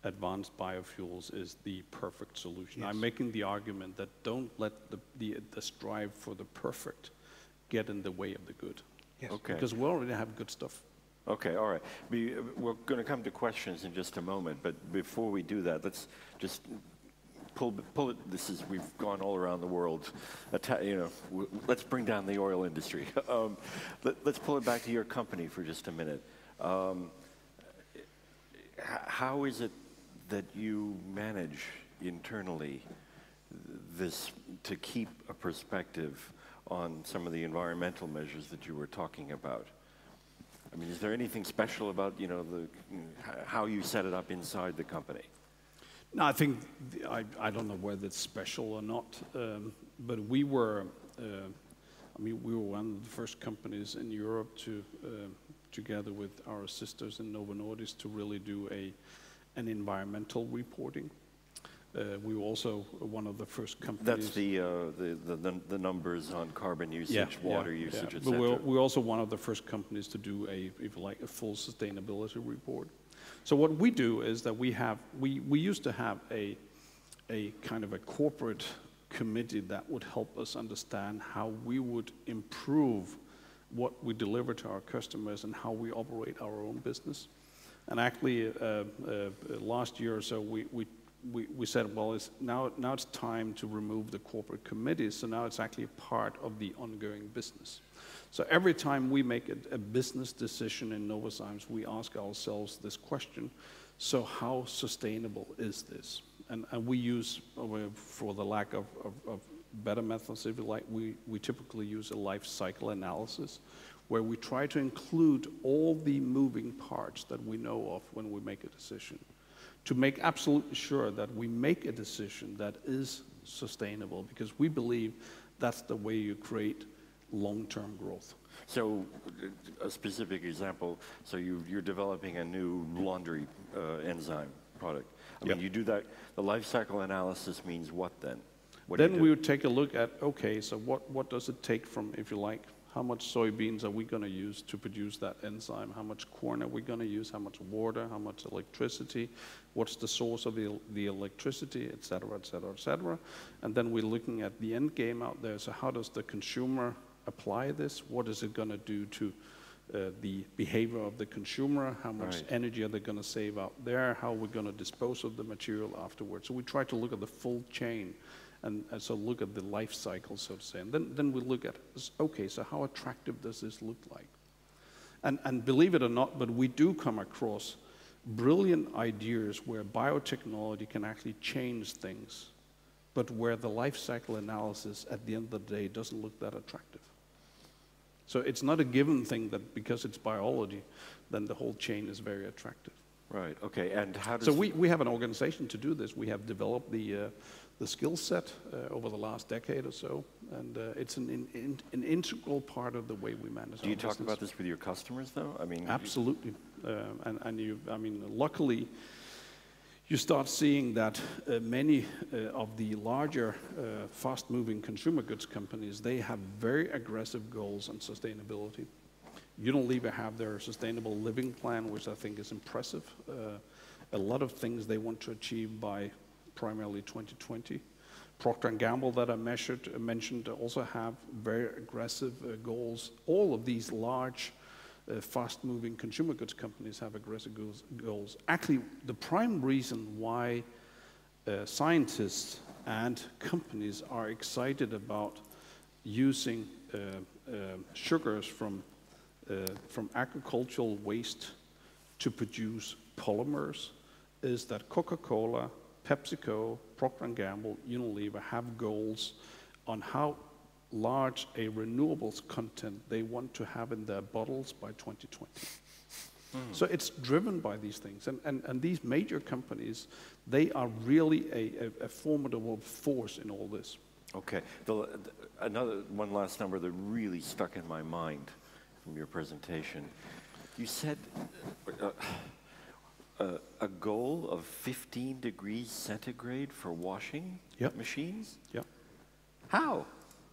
advanced biofuels is the perfect solution. Yes. I'm making the argument that don't let the strive for the perfect get in the way of the good. Yes. Okay. Because we already have good stuff. Okay, all right. We're going to come to questions in just a moment, but before we do that, let's just pull it. We've gone all around the world. Let's bring down the oil industry. Let's pull it back to your company for just a minute. How is it that you manage internally this to keep a perspective on some of the environmental measures that you were talking about? I mean, is there anything special about how you set it up inside the company? No, I think I don't know whether it's special or not, but we were one of the first companies in Europe to, together with our sisters in Novo Nordisk, to really do an environmental reporting. We were also one of the first companies. That's the numbers on carbon usage, water usage, etc. But we're also one of the first companies to do a full sustainability report. So what we do is that we used to have a kind of a corporate committee that would help us understand how we would improve what we deliver to our customers and how we operate our own business. And actually, last year or so, we said, well, now it's time to remove the corporate committees, so now it's actually a part of the ongoing business. So every time we make a business decision in Novozymes, we ask ourselves this question: so how sustainable is this? And we use, for the lack of better methods, if you like, we typically use a life cycle analysis, where we try to include all the moving parts that we know of when we make a decision, to make absolutely sure that we make a decision that is sustainable, because we believe that's the way you create long-term growth. So, a specific example, so you're developing a new laundry enzyme product. I mean, you do that, the life cycle analysis means what then? Then we would take a look at, okay, so what does it take from, if you like, how much soybeans are we going to use to produce that enzyme? How much corn are we going to use? How much water? How much electricity? What's the source of the electricity, et cetera, et cetera, et cetera. And then we're looking at the end game out there. So how does the consumer apply this? What is it going to do to the behavior of the consumer? How much energy are they going to save out there? How are we going to dispose of the material afterwards? So we try to look at the full chain. And so look at the life cycle, so to say. And then we look at, okay, so how attractive does this look like? And believe it or not, but we do come across brilliant ideas where biotechnology can actually change things, but where the life cycle analysis at the end of the day doesn't look that attractive. So it's not a given thing that because it's biology, then the whole chain is very attractive. Right, okay, and how does... So we have an organization to do this. We have developed the skill set over the last decade or so, and it's an integral part of the way we manage our business. Do you talk about this with your customers, though? I mean, absolutely, luckily, you start seeing that many of the larger, fast-moving consumer goods companies, they have very aggressive goals on sustainability. Unilever have their sustainable living plan, which I think is impressive. A lot of things they want to achieve by primarily 2020. Procter & Gamble that I mentioned also have very aggressive goals. All of these large, fast-moving consumer goods companies have aggressive goals. Actually, the prime reason why scientists and companies are excited about using sugars from agricultural waste to produce polymers is that Coca-Cola, PepsiCo, Procter & Gamble, Unilever have goals on how large a renewables content they want to have in their bottles by 2020. So it's driven by these things. And these major companies, they are really a formidable force in all this. Okay. One last number that really stuck in my mind from your presentation. You said a goal of 15 degrees centigrade for washing machines? Yeah. How?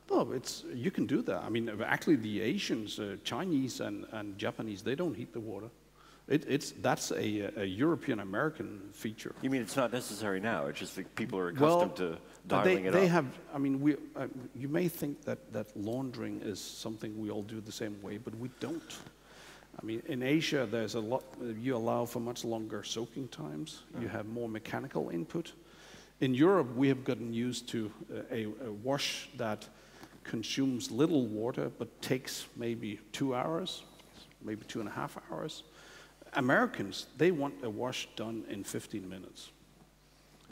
Well, you can do that. I mean, actually, the Asians, Chinese and Japanese, they don't heat the water. That's a European-American feature. You mean it's not necessary now? It's just that people are accustomed to dialing it up. I mean, you may think that laundering is something we all do the same way, but we don't. I mean, in Asia, there's a lot. You allow for much longer soaking times. You have more mechanical input. In Europe, we have gotten used to a wash that consumes little water but takes maybe 2 hours, maybe 2.5 hours. Americans, they want a wash done in 15 minutes.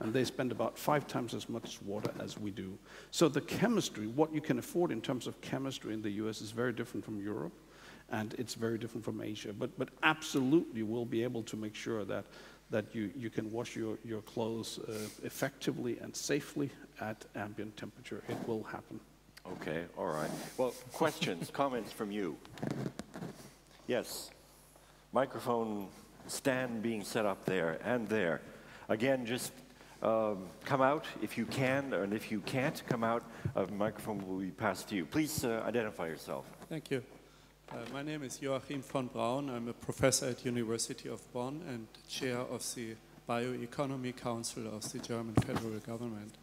And they spend about 5 times as much water as we do. So the chemistry, what you can afford in terms of chemistry in the US is very different from Europe, and it's very different from Asia. But absolutely, we'll be able to make sure that you can wash your clothes effectively and safely at ambient temperature. It will happen. Okay, all right. Well, questions, comments from you? Yes. Microphone stand being set up there and there. Again, just come out if you can, and if you can't come out, a microphone will be passed to you. Please identify yourself. Thank you. My name is Joachim von Braun. I'm a professor at University of Bonn and chair of the Bioeconomy Council of the German federal government.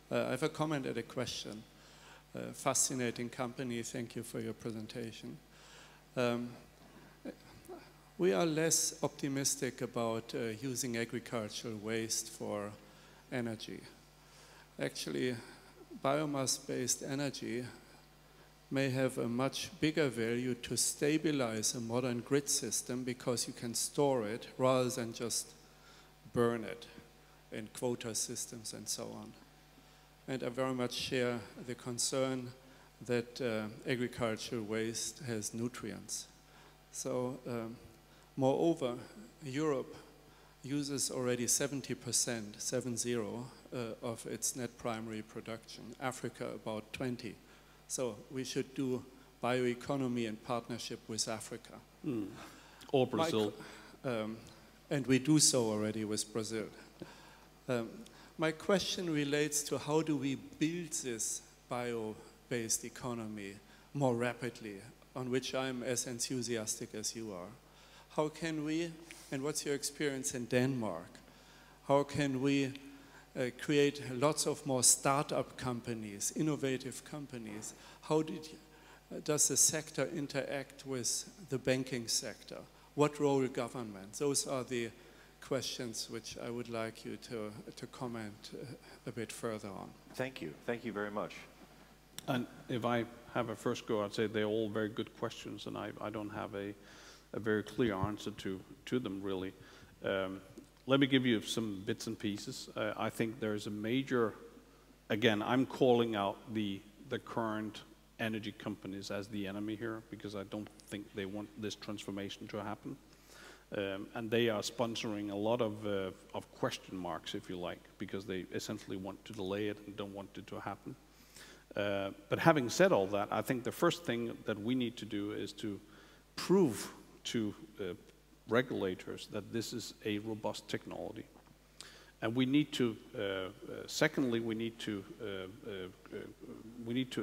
I have a comment and a question. Fascinating company. Thank you for your presentation. We are less optimistic about using agricultural waste for energy. Actually, biomass-based energy may have a much bigger value to stabilize a modern grid system because you can store it rather than just burn it in quota systems and so on. And I very much share the concern that agricultural waste has nutrients. So, moreover, Europe uses already 70%, 70, of its net primary production. Africa about 20. So we should do bioeconomy in partnership with Africa. Or Brazil. And we do so already with Brazil. My question relates to how do we build this bio-based economy more rapidly, on which I'm as enthusiastic as you are. How can we, and what's your experience in Denmark, how can we create lots of more startup companies, innovative companies? How does the sector interact with the banking sector? What role government? Those are the questions which I would like you to comment a bit further on. Thank you. Thank you very much. And if I have a first go, I'd say they're all very good questions, and I don't have a very clear answer to them, really. Let me give you some bits and pieces. I think there's a major, again, I'm calling out the current energy companies as the enemy here, because I don't think they want this transformation to happen. And they are sponsoring a lot of question marks, if you like, because they essentially want to delay it and don't want it to happen. But having said all that, I think the first thing that we need to do is to prove to regulators that this is a robust technology. And we need to, secondly, we need to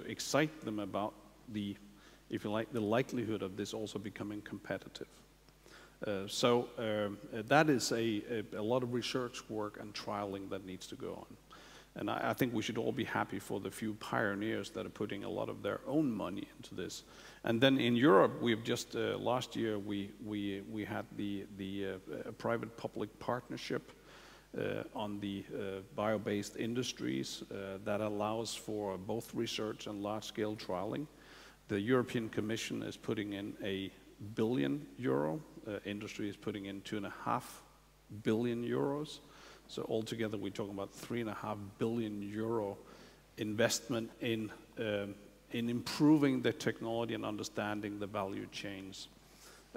excite them about the if you like, the likelihood of this also becoming competitive. That is a lot of research work and trialing that needs to go on. And I think we should all be happy for the few pioneers that are putting a lot of their own money into this. And then in Europe, we've just, last year, we had the private-public partnership on the bio-based industries that allows for both research and large-scale trialing. The European Commission is putting in €1 billion. Industry is putting in €2.5 billion. So altogether, we're talking about €3.5 billion investment in improving the technology and understanding the value chains.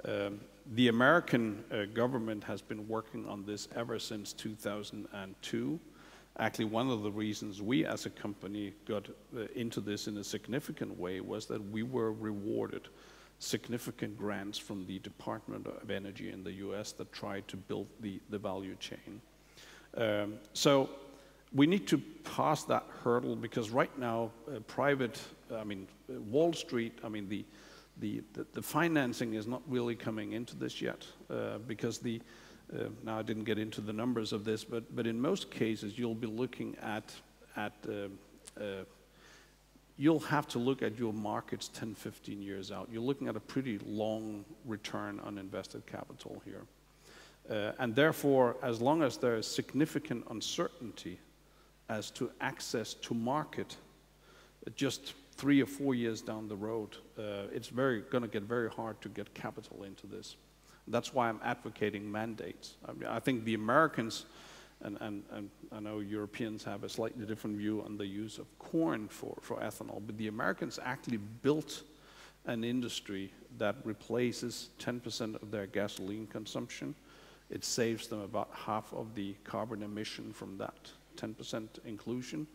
The American government has been working on this ever since 2002. Actually, one of the reasons we as a company got into this in a significant way was that we were rewarded significant grants from the Department of Energy in the US that tried to build the value chain. So we need to pass that hurdle, because right now, Wall Street, the financing is not really coming into this yet, because now I didn't get into the numbers of this, but in most cases you'll be looking at you'll have to look at your markets 10, 15 years out. You're looking at a pretty long return on invested capital here. And therefore, as long as there is significant uncertainty as to access to market, just 3 or 4 years down the road, it's going to get very hard to get capital into this. That's why I'm advocating mandates. I think the Americans, and I know Europeans have a slightly different view on the use of corn for ethanol, but the Americans actually built an industry that replaces 10% of their gasoline consumption. It saves them about half of the carbon emission from that 10% inclusion.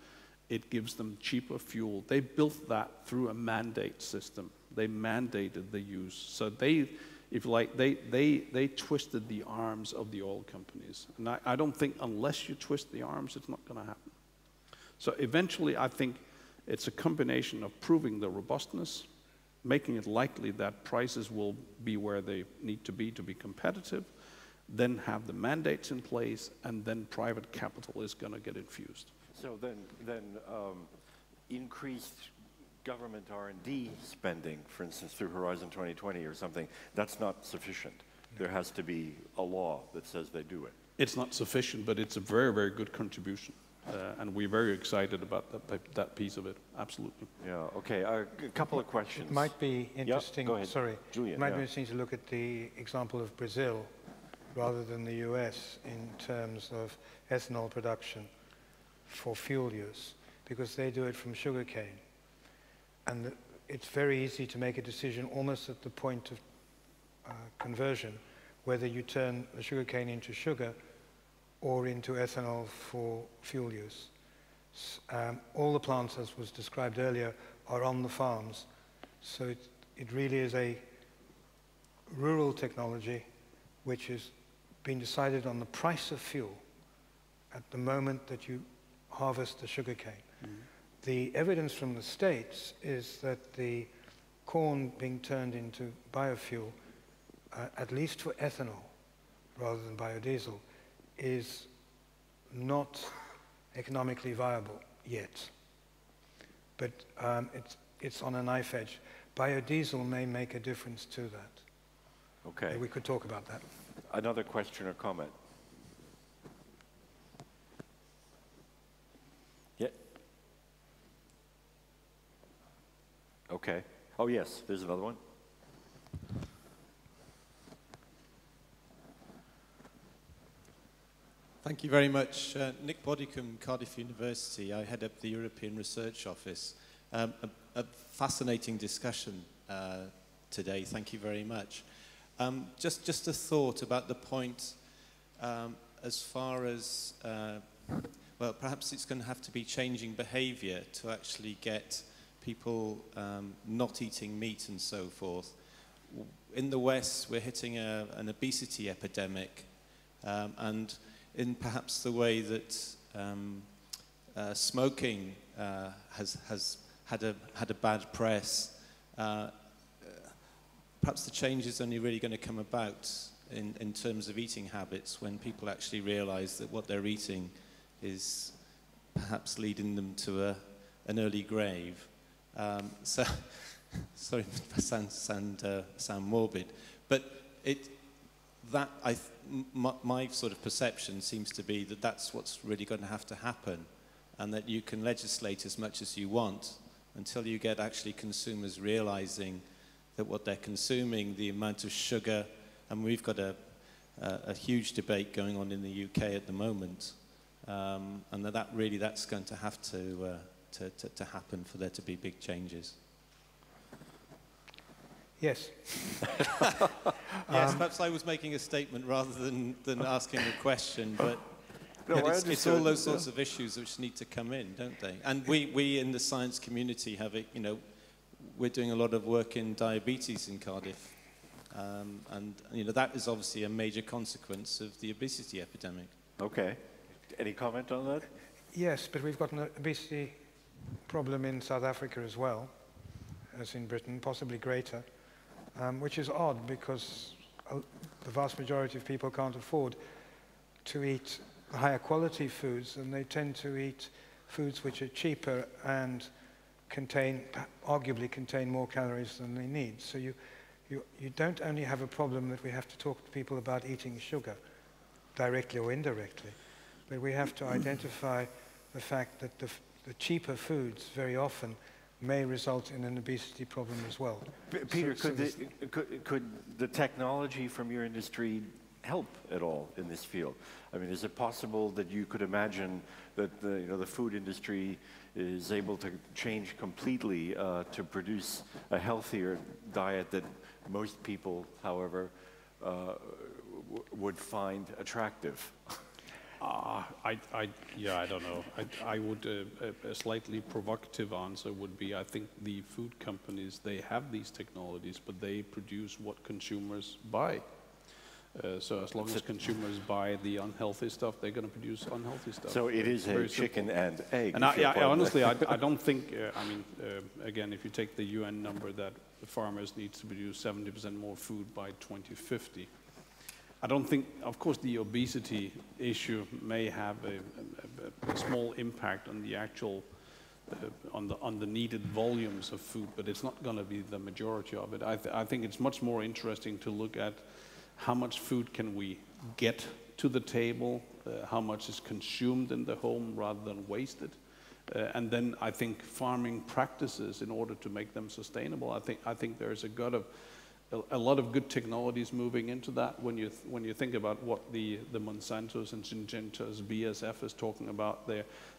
It gives them cheaper fuel. They built that through a mandate system. They mandated the use. So they, if you like, they twisted the arms of the oil companies. And I don't think unless you twist the arms, it's not going to happen. So eventually, I think it's a combination of proving the robustness, making it likely that prices will be where they need to be competitive, then have the mandates in place, and then private capital is going to get infused. So then increased government R&D spending, for instance, through Horizon 2020 or something, that's not sufficient. There has to be a law that says they do it. It's not sufficient, but it's a very, very good contribution. And we're very excited about that piece of it, absolutely. Yeah, okay, a couple of questions. It might be interesting, go ahead. Sorry, Julian, it might be interesting to look at the example of Brazil rather than the US in terms of ethanol production for fuel use, because they do it from sugarcane. And it's very easy to make a decision almost at the point of conversion, whether you turn the sugarcane into sugar or into ethanol for fuel use. All the plants, as was described earlier, are on the farms. So it really is a rural technology which has been decided on the price of fuel at the moment that you harvest the sugarcane. Mm-hmm. The evidence from the States is that the corn being turned into biofuel, at least for ethanol rather than biodiesel, is not economically viable yet. But it's on a knife edge. Biodiesel may make a difference to that. Okay. We could talk about that. Another question or comment? Yeah. Okay. Oh, yes, there's another one. Thank you very much. Nick Bodicum, Cardiff University. I head up the European Research Office. A fascinating discussion today. Thank you very much. Just a thought about the point as far as, well, perhaps it's going to have to be changing behavior to actually get people not eating meat and so forth. In the West, we're hitting an obesity epidemic, and in perhaps the way that smoking has had a bad press, perhaps the change is only really going to come about in terms of eating habits when people actually realize that what they're eating is perhaps leading them to an early grave. So, sorry, sound morbid, but my sort of perception seems to be that that's what's really going to have to happen, and that you can legislate as much as you want until you get actually consumers realizing that what they're consuming, the amount of sugar, and we've got a huge debate going on in the UK at the moment, and that's going to have to happen for there to be big changes. Yes. Yes, perhaps I was making a statement rather than asking a question, but No, it's all those sorts of issues which need to come in, don't they? And we in the science community have it, we're doing a lot of work in diabetes in Cardiff, and that is obviously a major consequence of the obesity epidemic. Okay. Any comment on that? Yes, but we've got an obesity problem in South Africa as well, as in Britain, possibly greater, which is odd because the vast majority of people can't afford to eat higher quality foods, and they tend to eat foods which are cheaper and arguably contain more calories than they need. So you don't only have a problem that we have to talk to people about eating sugar, directly or indirectly, but we have to identify the fact that the cheaper foods very often may result in an obesity problem as well. Peter, could the technology from your industry help at all in this field? I mean, is it possible that you could imagine that the food industry is able to change completely to produce a healthier diet that most people, however, would find attractive? I don't know. I would, a slightly provocative answer would be, I think the food companies, they have these technologies, but they produce what consumers buy. So as long as consumers buy the unhealthy stuff, they're going to produce unhealthy stuff. So it is a chicken and egg. And honestly, I don't think, again, if you take the UN number that the farmers need to produce 70% more food by 2050, I don't think, of course, the obesity issue may have a small impact on the actual, on the needed volumes of food, but it's not going to be the majority of it. I think it's much more interesting to look at how much food can we get to the table, how much is consumed in the home rather than wasted. And then I think farming practices, in order to make them sustainable, I think there's a lot of good technologies moving into that. When you think about what the Monsantos and Syngentas, BASF is talking about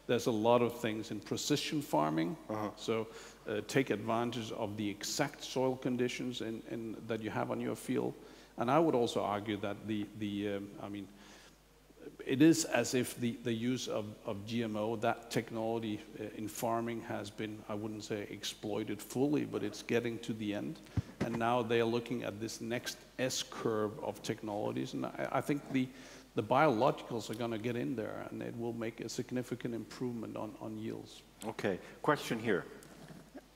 there's a lot of things in precision farming. So take advantage of the exact soil conditions that you have on your field. And I would also argue that it is as if the use of GMO, that technology in farming has been, I wouldn't say exploited fully, but it's getting to the end. And now they're looking at this next S-curve of technologies. And I think the biologicals are going to get in there, and it will make a significant improvement on yields. Okay, question here.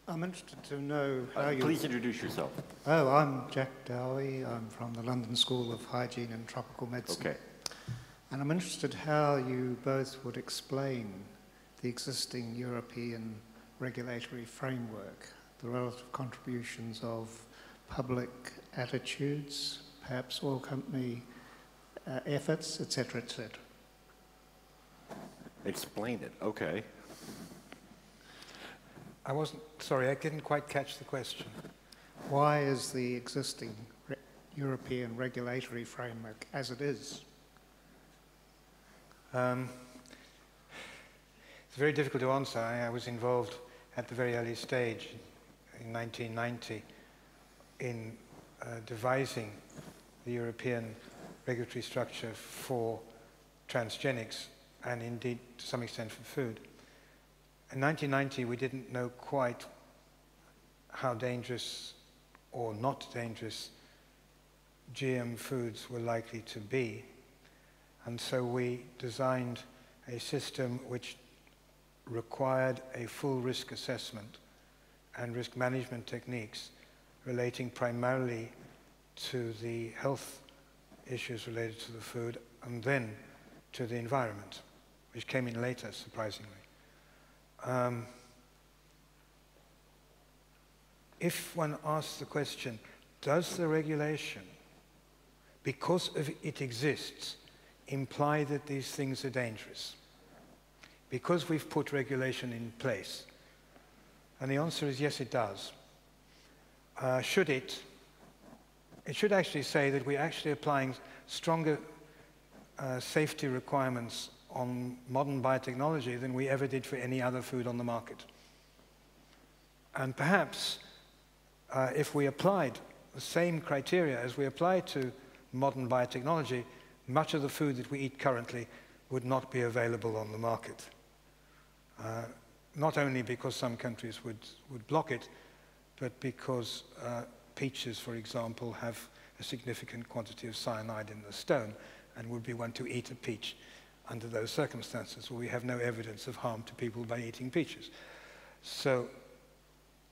I'm interested to know how you... Please introduce yourself. Oh, I'm Jack Dowie. I'm from the London School of Hygiene and Tropical Medicine. Okay. And I'm interested how you both would explain the existing European regulatory framework, the relative contributions of public attitudes, perhaps oil company efforts, etc., etc. Explain it, okay. Sorry, I didn't quite catch the question. Why is the existing European regulatory framework as it is? It's very difficult to answer. I was involved at the very early stage in 1990 in devising the European regulatory structure for transgenics and indeed to some extent for food. In 1990 we didn't know quite how dangerous or not dangerous GM foods were likely to be, and so we designed a system which required a full risk assessment and risk management techniques relating primarily to the health issues related to the food, and then to the environment, which came in later, surprisingly. If one asks the question, does the regulation, because it exists, imply that these things are dangerous? Because we've put regulation in place. And the answer is yes, it does. Should it? It should actually say that we're actually applying stronger safety requirements on modern biotechnology than we ever did for any other food on the market. And perhaps if we applied the same criteria as we apply to modern biotechnology, much of the food that we eat currently would not be available on the market. Not only because some countries would block it, but because peaches, for example, have a significant quantity of cyanide in the stone, and would we want to eat a peach under those circumstances? Well, we have no evidence of harm to people by eating peaches. So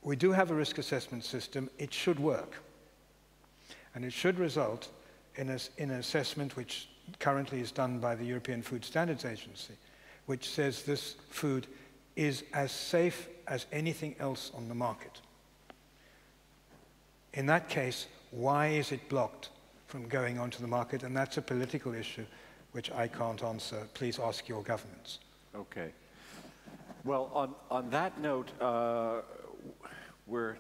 we do have a risk assessment system. It should work. And it should result in an assessment which currently is done by the European Food Standards Agency, which says this food is as safe as anything else on the market. In that case, why is it blocked from going onto the market? And that's a political issue which I can't answer. Please ask your governments. Okay. Well, on that note, we're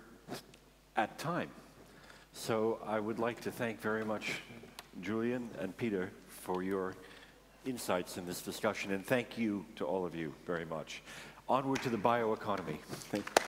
at time. So I would like to thank very much Julian and Peder for your insights in this discussion, and thank you to all of you very much. Onward to the bioeconomy. Thank you.